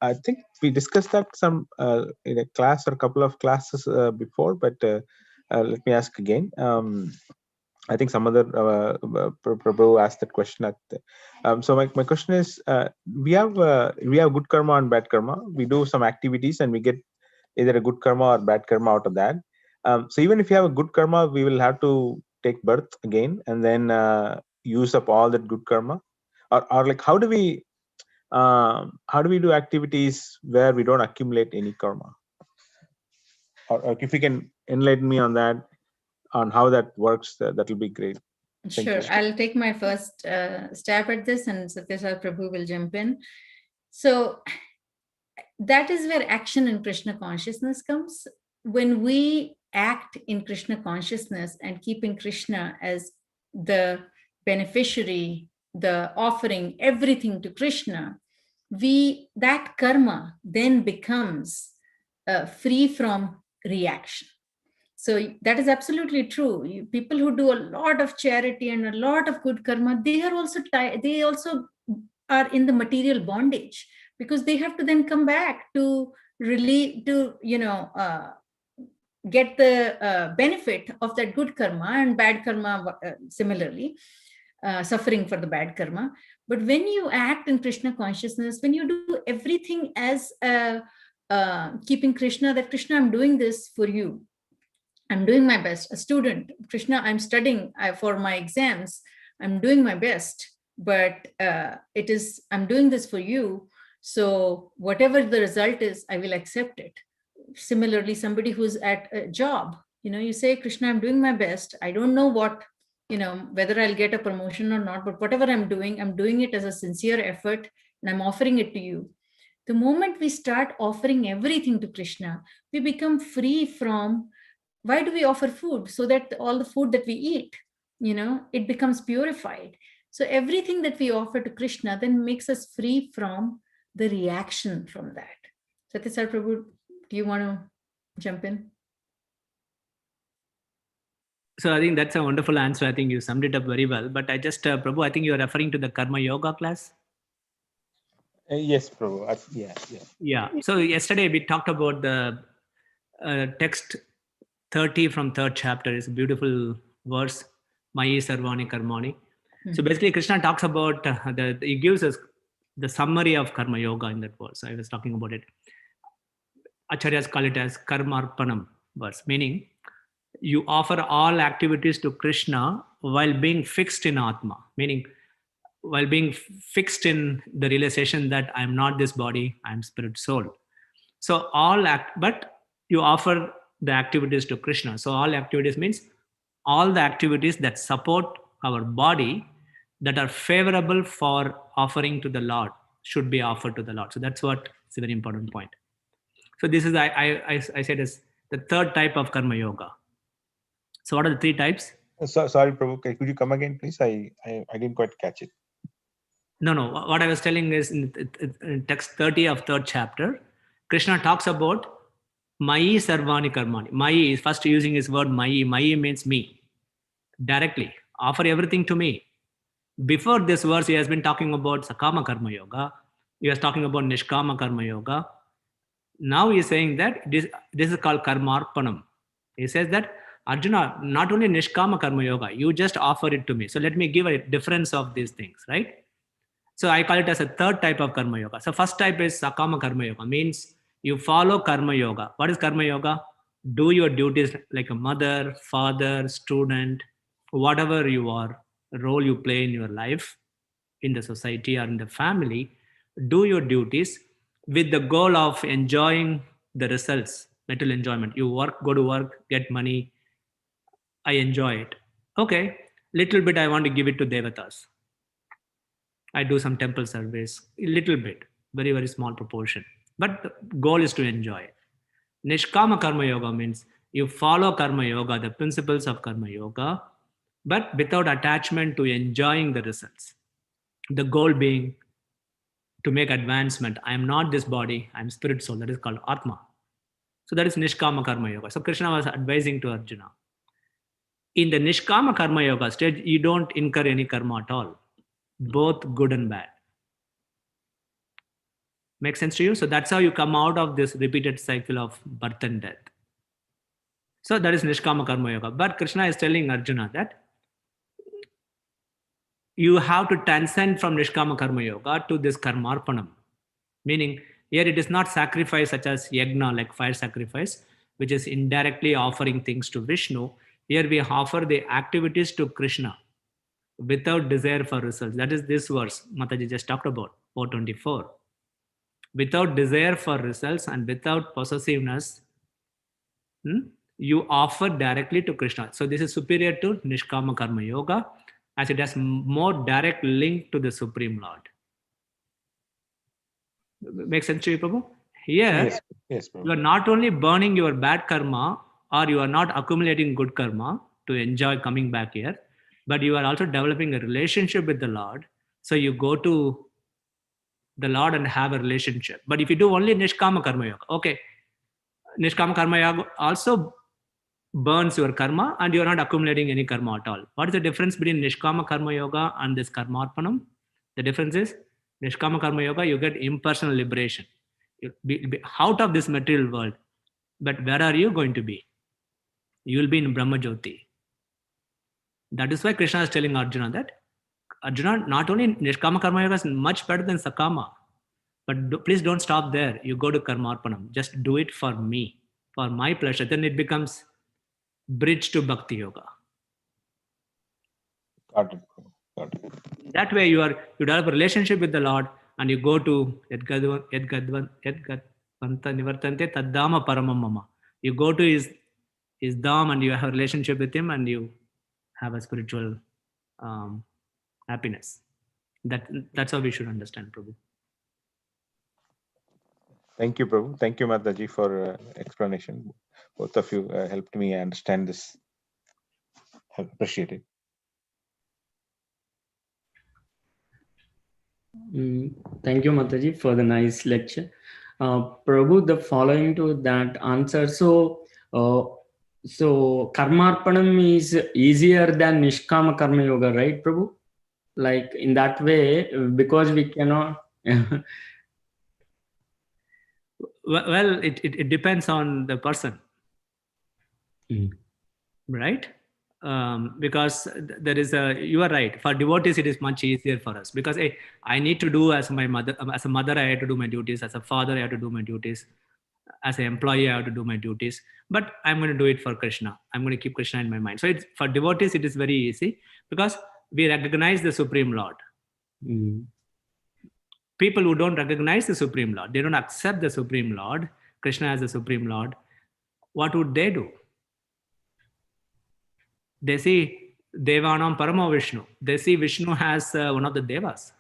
[SPEAKER 9] I think we discussed that some in a class or a couple of classes before, but let me ask again. I think some other Prabhu asked that question. So my question is, we have good karma and bad karma. We do some activities and we get either a good karma or bad karma out of that. So even if you have a good karma, we will have to take birth again and then use up all that good karma, or like how do we do activities where we don't accumulate any karma? Or if you can enlighten me on that, on how that works, that will be great.
[SPEAKER 2] Sure, I'll take my first stab at this, and Satyasar Prabhu will jump in. So that is where action in Krishna consciousness comes. When we act in Krishna consciousness and keeping Krishna as the beneficiary, the offering everything to Krishna, that karma then becomes free from reaction. So that is absolutely true. People who do a lot of charity and a lot of good karma, they are also they also are in the material bondage, because they have to then come back to get the benefit of that good karma, and bad karma similarly, suffering for the bad karma. But when you act in Krishna consciousness, when you do everything as keeping Krishna, that Krishna, I'm doing this for you. I'm doing my best. A student, Krishna, I'm studying for my exams. I'm doing my best, but I'm doing this for you. So whatever the result is, I will accept it. Similarly, somebody who's at a job, you say, Krishna, I'm doing my best. I don't know whether I'll get a promotion or not, but whatever I'm doing it as a sincere effort, and I'm offering it to you. The moment we start offering everything to Krishna, we become free from. Why do we offer food? So that all the food that we eat, it becomes purified. So everything that we offer to Krishna then makes us free from the reaction from that. Satyasar Prabhu, do you want to jump in?
[SPEAKER 1] So I think that's a wonderful answer. I think you summed it up very well. But I just, Prabhu, I think you're referring to the Karma Yoga class.
[SPEAKER 9] Yes, Prabhu. Yeah.
[SPEAKER 1] Yeah. So yesterday we talked about the text 30 from third chapter. It's a beautiful verse. Mayi Sarvani Karmani. So basically, Krishna talks about he gives us the summary of Karma Yoga in that verse. I was talking about it. Acharyas call it as Karmarpanam verse, meaning you offer all activities to Krishna while being fixed in Atma, meaning while being fixed in the realization that I'm not this body, I'm spirit soul. So but you offer the activities to Krishna. So all activities means all the activities that support our body that are favorable for offering to the Lord should be offered to the Lord. So that's what is a very important point. So this is I said is the third type of Karma Yoga. So what are the three types?
[SPEAKER 9] Sorry, Prabhu. Could you come again, please? I didn't quite catch it.
[SPEAKER 1] No. What I was telling is in text 30 of third chapter, Krishna talks about Mayi Sarvani Karmani. Mayi is first using his word Mayi. Mayi means me. Directly. Offer everything to me. Before this verse, he has been talking about Sakama Karma Yoga. He was talking about Nishkama Karma Yoga. Now he is saying that this is called Karmarpanam. He says that Arjuna, not only Nishkama Karma Yoga, you just offer it to me. So let me give a difference of these things, right? So I call it as a third type of Karma Yoga. So first type is Sakama Karma Yoga, means you follow Karma Yoga. What is Karma Yoga? Do your duties like a mother, father, student, whatever you are, role you play in your life, in the society or in the family, do your duties with the goal of enjoying the results, material enjoyment. You work, go to work, get money. I enjoy it. Okay, little bit I want to give it to Devatas. I do some temple service, a little bit, very, very small proportion. But the goal is to enjoy it. Nishkama Karma Yoga means you follow Karma Yoga, the principles of Karma Yoga, but without attachment to enjoying the results. The goal being to make advancement. I am not this body, I am spirit soul. That is called Atma. So that is Nishkama Karma Yoga. So Krishna was advising to Arjuna. In the Nishkama Karma Yoga stage, you don't incur any karma at all, both good and bad. Make sense to you? So that's how you come out of this repeated cycle of birth and death. So that is Nishkama Karma Yoga. But Krishna is telling Arjuna that you have to transcend from Nishkama Karma Yoga to this Karmarpanam. Meaning, here it is not sacrifice such as yagna, like fire sacrifice, which is indirectly offering things to Vishnu. Here we offer the activities to Krishna without desire for results. That is this verse Mataji just talked about, 424. Without desire for results and without possessiveness, you offer directly to Krishna. So this is superior to Nishkama Karma Yoga, as it has more direct link to the Supreme Lord. Makes sense to you, Prabhu? Here,
[SPEAKER 9] yes, Prabhu.
[SPEAKER 1] You are not only burning your bad karma, or you are not accumulating good karma to enjoy coming back here, but you are also developing a relationship with the Lord. So you go to the Lord and have a relationship. But if you do only Nishkama Karma Yoga, okay, Nishkama Karma Yoga also burns your karma and you are not accumulating any karma at all. What is the difference between Nishkama Karma Yoga and this Karmarpanam? The difference is Nishkama Karma Yoga, you get impersonal liberation. You'll be out of this material world. But where are you going to be? You will be in Brahma Jyoti. That is why Krishna is telling Arjuna that Arjuna, not only Nishkama Karma Yoga is much better than Sakama, but please don't stop there. You go to Karmarpanam. Just do it for me, for my pleasure. Then it becomes bridge to Bhakti Yoga.
[SPEAKER 9] Got it.
[SPEAKER 1] That way you develop a relationship with the Lord and you go to Yadgadvanta Nivartante Taddama Paramam Mama. You go to his dham and you have a relationship with him and you have a spiritual happiness. That's how we should understand, Prabhu.
[SPEAKER 9] Thank you, Prabhu. Thank you, Mataji, for explanation. Both of you helped me understand this. I appreciate it.
[SPEAKER 10] Thank you, Mataji, for the nice lecture. Prabhu, the following to that answer. So karmarpanam is easier than nishkama karma yoga, right, Prabhu? Like in that way, because we cannot.
[SPEAKER 1] Well, it depends on the person, right? Because there is you are right. For devotees, it is much easier for us because I need to do as my mother, as a mother, I have to do my duties. As a father, I have to do my duties. As an employee, I have to do my duties. But I'm going to do it for Krishna. I'm going to keep Krishna in my mind. So it's, for devotees, it is very easy because we recognize the Supreme Lord. People who don't recognize the Supreme Lord, they don't accept the Supreme Lord, Krishna as the Supreme Lord, what would they do? They see Devanam Parama Vishnu. They see Vishnu as one of the Devas.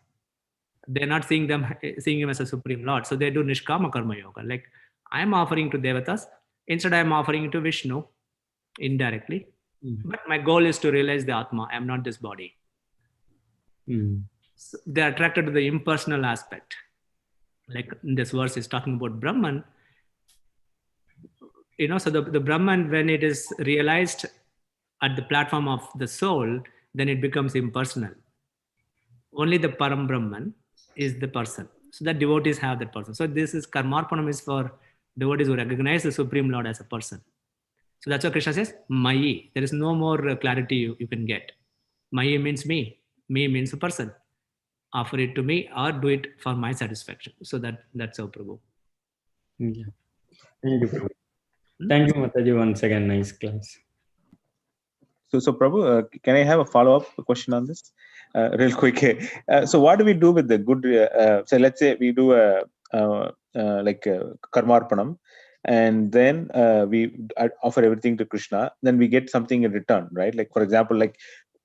[SPEAKER 1] They're not seeing him as a Supreme Lord. So they do Nishkama Karma Yoga. Like, I'm offering to Devatas, instead I'm offering to Vishnu indirectly. But my goal is to realize the Atma. I'm not this body. So they're attracted to the impersonal aspect. Like this verse is talking about Brahman. So the Brahman, when it is realized at the platform of the soul, then it becomes impersonal. Only the Param Brahman is the person. So that devotees have that person. So this is Karmarpanam is for devotees who recognize the Supreme Lord as a person. So that's what Krishna says, Mayi. There is no more clarity you can get. Mayi means me. Me means a person. Offer it to me or do it for my satisfaction. So that's our Prabhu.
[SPEAKER 10] Yeah. Thank you, Prabhu. Thank you, Mataji, once again. Nice class.
[SPEAKER 9] So Prabhu, can I have a follow-up question on this? Real quick. So what do we do with the good, so let's say we do like karmarpanam, and then we offer everything to Krishna, then we get something in return, right? Like, for example, like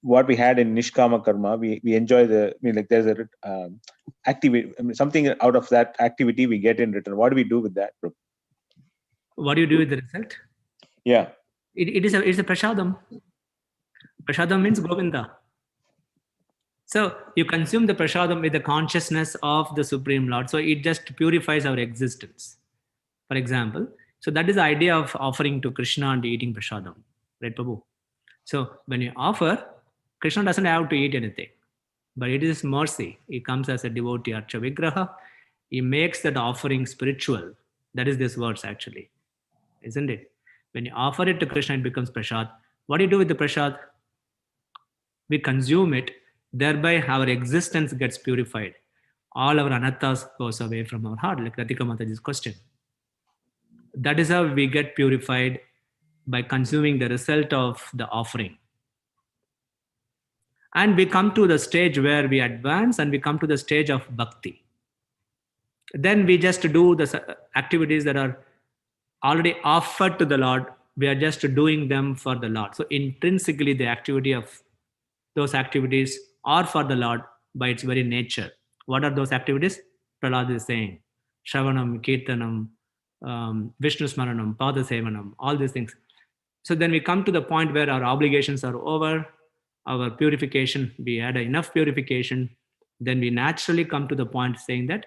[SPEAKER 9] what we had in Nishkama Karma, we enjoy like there's a activity, something out of that activity we get in return. What do we do with that, Prabhu?
[SPEAKER 1] What do you do with the result?
[SPEAKER 9] Yeah.
[SPEAKER 1] It's a prasadam. Prasadam means Govinda. So you consume the prasadam with the consciousness of the Supreme Lord. So it just purifies our existence. For example, so that is the idea of offering to Krishna and eating prasadam, right, Prabhu? So when you offer, Krishna doesn't have to eat anything, but it is mercy. He comes as a devotee, Archa Vigraha. He makes that offering spiritual. That is this verse actually, isn't it? When you offer it to Krishna, it becomes prasad. What do you do with the prasad? We consume it, thereby our existence gets purified. All our anattas goes away from our heart, like Ratika Mataji's question. That is how we get purified, by consuming the result of the offering. And we come to the stage where we advance and we come to the stage of bhakti. Then we just do the activities that are already offered to the Lord. We are just doing them for the Lord. So intrinsically, the activity of those activities are for the Lord by its very nature. What are those activities? Prahlad is saying, Shravanam, Kirtanam, Vishnu Smaranam, Pada Sevanam, all these things. So then we come to the point where our obligations are over, our purification, we had enough purification, then we naturally come to the point saying that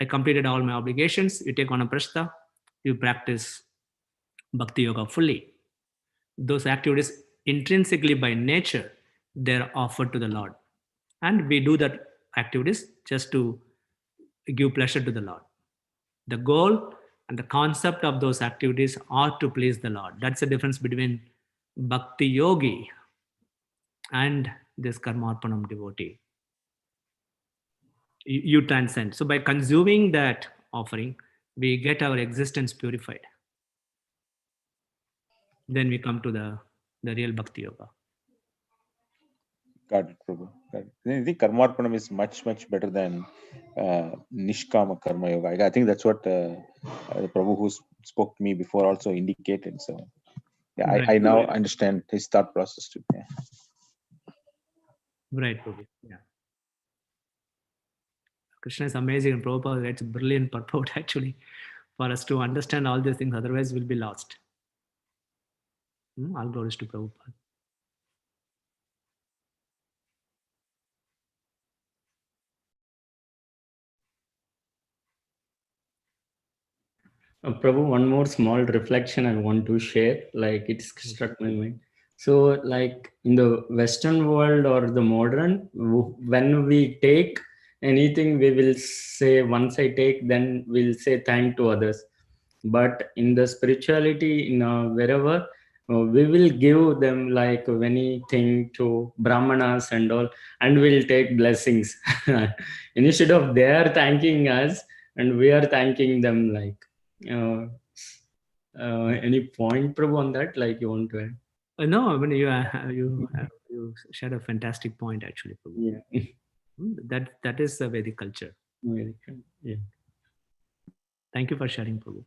[SPEAKER 1] I completed all my obligations. You take Vanaprastha, you practice Bhakti Yoga fully. Those activities intrinsically by nature, they're offered to the Lord. And we do that activities just to give pleasure to the Lord. The goal and the concept of those activities are to please the Lord. That's the difference between Bhakti Yogi and this Karmarpanam devotee. You transcend. So by consuming that offering, we get our existence purified. Then we come to the real Bhakti Yoga.
[SPEAKER 9] Got it, Prabhu. Got it. I think Karmarpanam is much better than Nishkama Karma Yoga. I think that's what the Prabhu who spoke to me before also indicated. So yeah,
[SPEAKER 1] Right.
[SPEAKER 9] I now understand his thought process too. Yeah.
[SPEAKER 1] Right, Prabhu. Yeah. Krishna is amazing, and Prabhupada writes brilliant purport actually for us to understand all these things. Otherwise, we'll be lost. All glories to Prabhupada.
[SPEAKER 10] Prabhu, one more small reflection I want to share. Like it struck my mind. So, like in the Western world or the modern, when we take anything, we will say, once I take, then we'll say thank to others. But in the spirituality, in wherever, we will give them like anything to Brahmanas and all, and we'll take blessings. Instead of they are thanking us and we are thanking them, like. Any point, Prabhu, on that? Like you want to add?
[SPEAKER 1] No, I mean you shared a fantastic point actually, Prabhu.
[SPEAKER 10] Yeah.
[SPEAKER 1] That is the Vedic culture.
[SPEAKER 10] Yeah.
[SPEAKER 1] Thank you for sharing, Prabhu.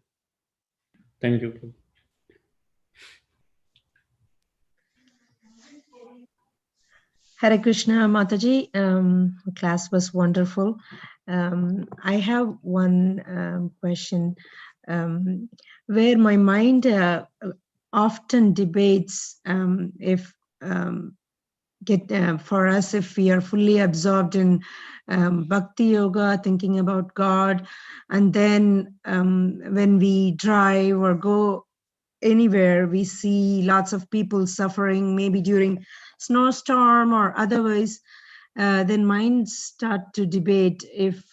[SPEAKER 10] Thank you, Prabhu.
[SPEAKER 11] Hare Krishna, Mataji. Class was wonderful. I have one question where my mind often debates if for us, if we are fully absorbed in bhakti yoga, thinking about God, and then when we drive or go anywhere, we see lots of people suffering, maybe during snowstorm or otherwise, then minds start to debate if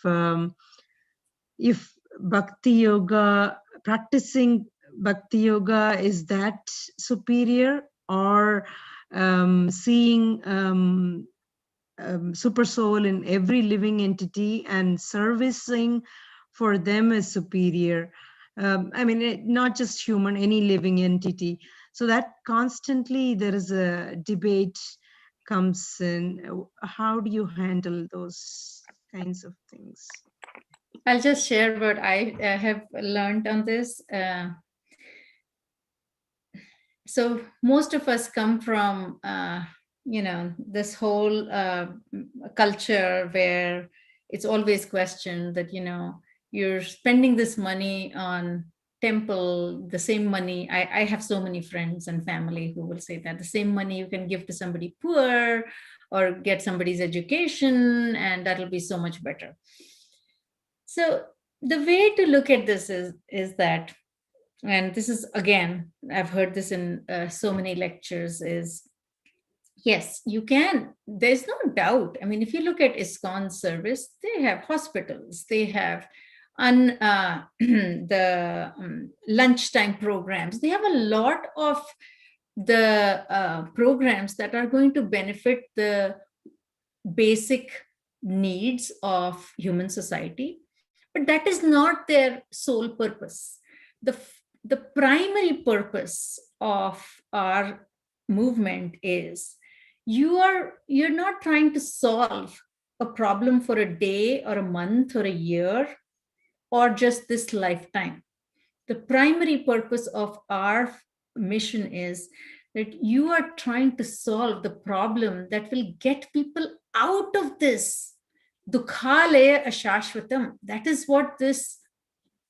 [SPEAKER 11] bhakti yoga, practicing bhakti yoga, is that superior, or seeing super soul in every living entity and servicing for them is superior. I mean, not just human, any living entity. So that constantly there is a debate comes in. How do you handle those kinds of things?
[SPEAKER 2] I'll just share what I have learned on this. So most of us come from, this whole culture where it's always questioned that, you're spending this money on temple, the same money. I have so many friends and family who will say that the same money you can give to somebody poor or get somebody's education, and that'll be so much better. So the way to look at this is that, and this is, again, I've heard this in so many lectures, is yes, you can. There's no doubt. I mean, if you look at ISKCON service, they have hospitals, they have the lunchtime programs. They have a lot of the programs that are going to benefit the basic needs of human society. But that is not their sole purpose. The primary purpose of our movement is you're not trying to solve a problem for a day or a month or a year or just this lifetime. The primary purpose of our mission is that you are trying to solve the problem that will get people out of this dukhalaya ashashvatam. That is what this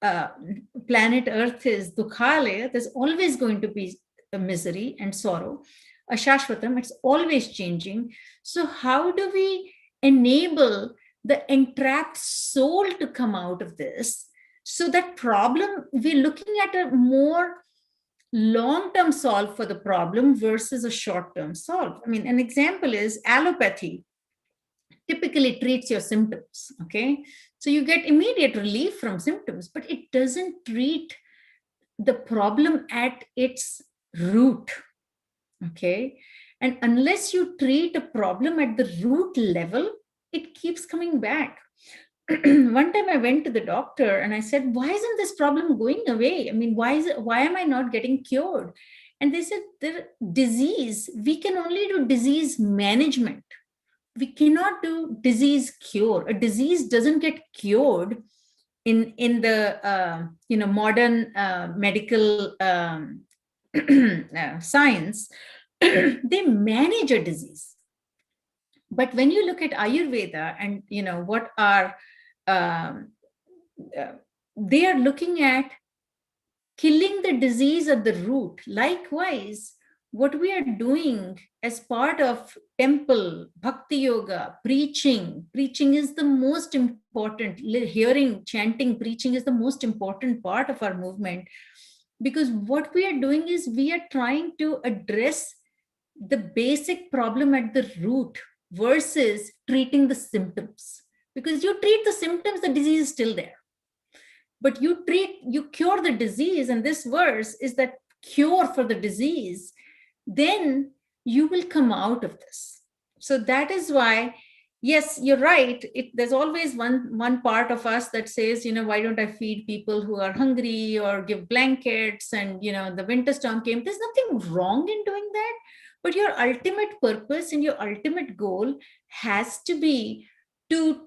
[SPEAKER 2] planet Earth is. Dukhalaya, there's always going to be a misery and sorrow. Ashashvatam, it's always changing. So how do we enable the entrapped soul to come out of this? So that problem, we're looking at a more long-term solve for the problem versus a short-term solve. I mean, an example is allopathy typically treats your symptoms, okay? So you get immediate relief from symptoms, but it doesn't treat the problem at its root, okay? And unless you treat a problem at the root level, it keeps coming back. One time I went to the doctor and I said, why isn't this problem going away? I mean, why am I not getting cured? And they said, the disease, we can only do disease management. We cannot do disease cure. A disease doesn't get cured in the modern medical science. They manage a disease. But when you look at Ayurveda and what are they are looking at killing the disease at the root. Likewise, what we are doing as part of temple, bhakti yoga, preaching is the most important. Hearing, chanting, preaching is the most important part of our movement, because what we are doing is we are trying to address the basic problem at the root versus treating the symptoms. Because you treat the symptoms, the disease is still there. But you cure the disease, and this verse is that cure for the disease, then you will come out of this. So that is why, yes, you're right. There's always one part of us that says, why don't I feed people who are hungry or give blankets? And, the winter storm came. There's nothing wrong in doing that. But your ultimate purpose and your ultimate goal has to be to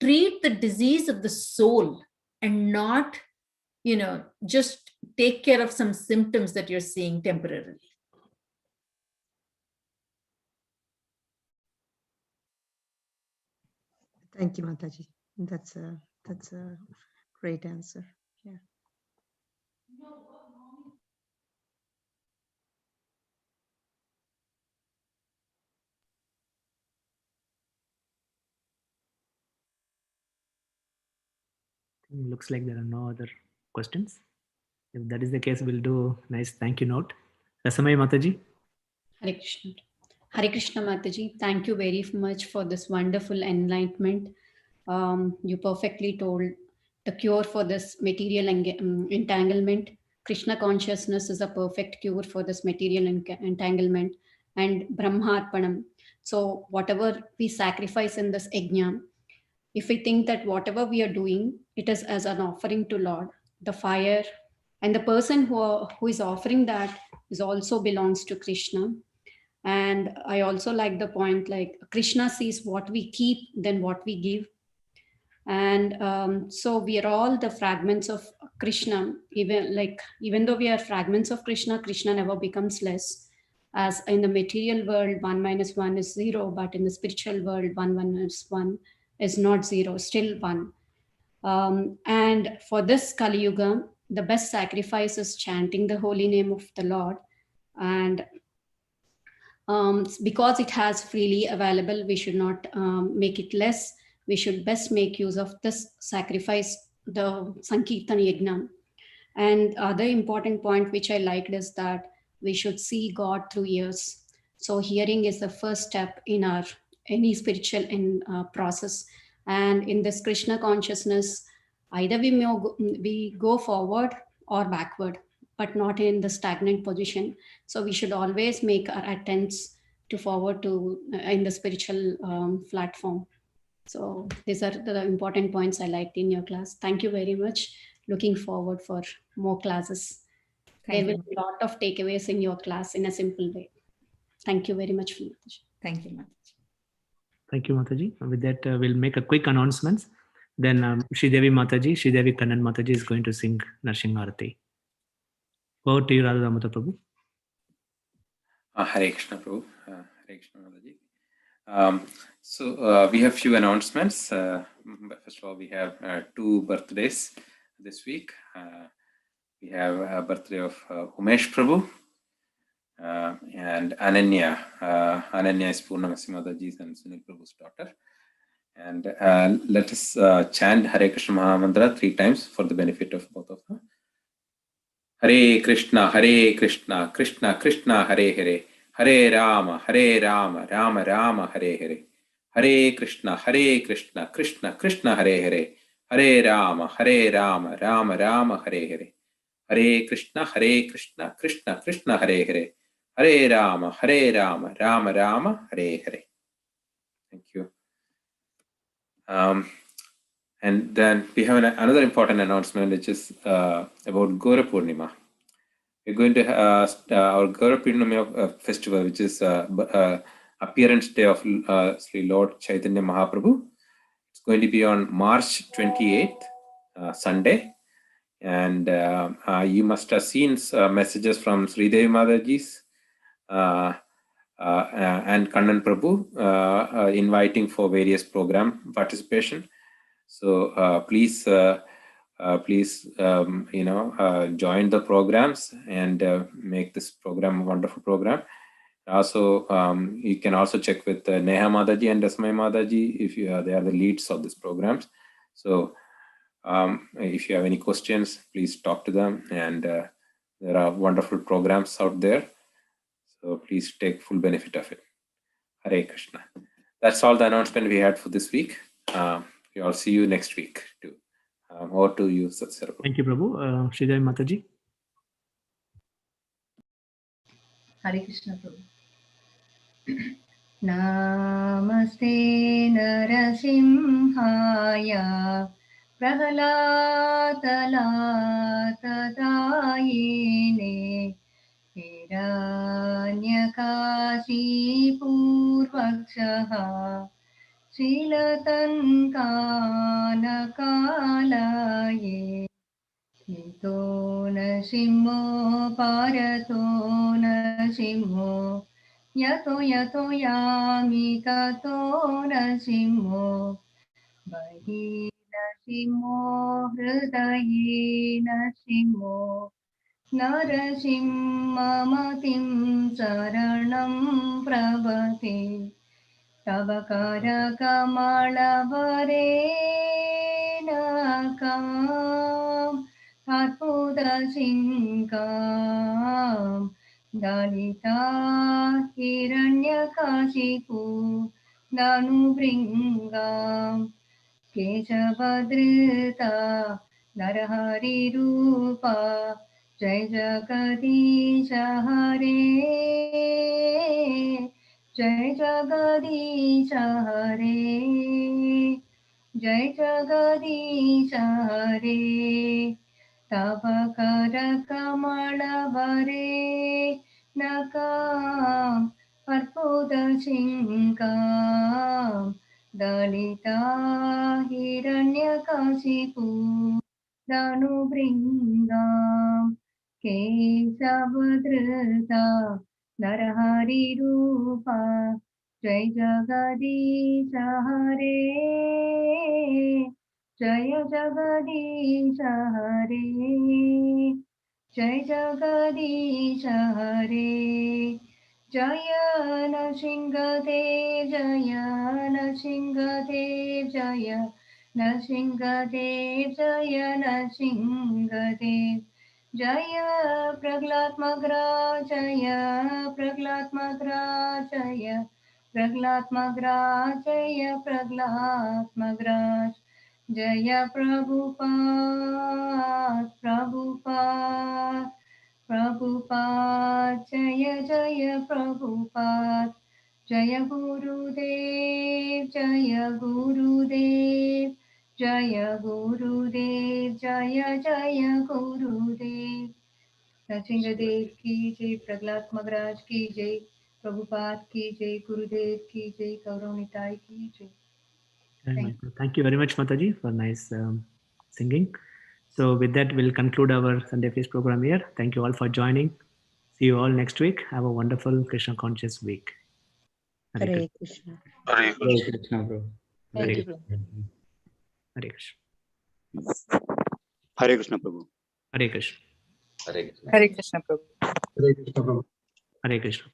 [SPEAKER 2] treat the disease of the soul and not, just take care of some symptoms that you're seeing temporarily.
[SPEAKER 11] Thank you, Mataji. That's a great answer. Yeah.
[SPEAKER 1] Looks like there are no other questions. If that is the case, we'll do a nice thank you note. Rasamai Mataji.
[SPEAKER 12] Hare Krishna. Hare Krishna Mataji. Thank you very much for this wonderful enlightenment. You perfectly told the cure for this material entanglement. Krishna consciousness is a perfect cure for this material entanglement, and Brahmarpanam. So whatever we sacrifice in this yajna, if we think that whatever we are doing, it is as an offering to Lord, the fire, and the person who is offering that is also belongs to Krishna. And I also like the point, like Krishna sees what we keep than what we give. And so we are all the fragments of Krishna. Even though we are fragments of Krishna, Krishna never becomes less. As in the material world, 1 minus 1 is 0, but in the spiritual world, 1 minus 1 is not 0, still 1. And for this Kali Yuga, the best sacrifice is chanting the holy name of the Lord. And because it has freely available, we should not make it less. We should best make use of this sacrifice, the Sankirtan Yajna. And other important point which I liked is that we should see God through ears. So hearing is the first step in our any spiritual process. And in this Krishna consciousness, either we go forward or backward, but not in the stagnant position. So we should always make our attempts to forward to in the spiritual platform. So these are the important points I liked in your class. Thank you very much. Looking forward for more classes. There will be a lot of takeaways in your class in a simple way. Thank you very much, Mataji.
[SPEAKER 2] Thank you, Mataji.
[SPEAKER 1] Thank you, Mataji. With that, we'll make a quick announcements. Then Sridevi Mataji, Sridevi Kannan Mataji is going to sing Narsingh Arati. Over to you, Radha Damodar Prabhu.
[SPEAKER 6] Hare Krishna Prabhu. Hare Krishna Mataji. So we have few announcements. First of all, we have 2 birthdays this week. We have a birthday of Umesh Prabhu and Ananya. Ananya is Purnamasi Mataji's and Sunil Prabhu's daughter. And let us chant Hare Krishna Mahamantra 3 times for the benefit of both of them. Hare Krishna, Krishna Krishna, Hare Hare, Hare Rama, Rama Rama, Hare Hare. Hare Krishna, Krishna Krishna, Hare Hare, Hare Rama, Rama Rama, Hare Hare. Hare Krishna, Krishna Krishna, Hare Hare, Hare Rama, Rama Rama, Hare Hare. Thank you. And then we have another important announcement, which is about Gora Purnima. We're going to our Gora Purnima festival, which is appearance day of Sri Lord Chaitanya Mahaprabhu. It's going to be on March 28th, Sunday. And you must have seen messages from Sridevi Mataji's and Kannan Prabhu inviting for various program participation. So please please join the programs and make this program a wonderful program. Also, you can also check with Neha Mataji and Dasmai Mataji if they are the leads of these programs. So if you have any questions, please talk to them, and there are wonderful programs out there. So please take full benefit of it. Hare Krishna. That's all the announcement we had for this week. We all see you next week too. Over to you, Satsara.
[SPEAKER 1] Thank you, Prabhu. Sridhar Mataji.
[SPEAKER 2] Hare Krishna, Prabhu. Namaste Narasimhaya Prahlatadayine Hiranyakasi Purvakshaha Srilatankanakalaye Ito Nasimho Parato Nasimho Yato yato yami tato nasimho Bahi nasimho hridaye nasimho Narasimhamatim saranam prabhate Tabakara kamala varenakam Atputa sinkam Dalita Hiranyakashipu Danubringam Keshavadrita Narahari Rupa Jai Jagadisha Hare Jai Jagadisha Hare Jai Jagadisha Hare Tabakara kamala vare nakam Arpuda sinkam Dalita Hiranyakashipu Danubringam Kesavadrita Narahari Rupa Jai Jagadisha Hare Jaya Jagadisha Hare Jai Jagadisha Hare Jaya Nashingadev Jaya Nashingadev Jaya Nashingadev Jaya Nashingadev Jaya Praglatmagra Jaya Praglatmagra Jaya Praglatmagra Jaya Praglatmagra Jaya Prabhupada Prabhupada Prabhupada Jaya Jaya Prabhupada Jaya Gurudev Jaya Gurudev Jaya Gurudev Jaya Jaya Gurudev Nrsimhadev ki jai Praglat Maharaj ki jai Prabhupada ki jai Gurudev ki jai Gauranitai ki jai.
[SPEAKER 1] Thank you very much, Mataji, for nice singing. So with that, we'll conclude our Sunday Feast program here. Thank you all for joining. See you all next week. Have a wonderful Krishna conscious week.
[SPEAKER 11] Hare Krishna.
[SPEAKER 10] Hare Krishna, bro.
[SPEAKER 7] Thank you, Prabhu.
[SPEAKER 1] Hare Krishna.
[SPEAKER 13] Hare Krishna, Prabhu.
[SPEAKER 1] Hare Krishna.
[SPEAKER 3] Hare Krishna, Prabhu.
[SPEAKER 5] Hare Krishna, Prabhu.
[SPEAKER 1] Hare Krishna.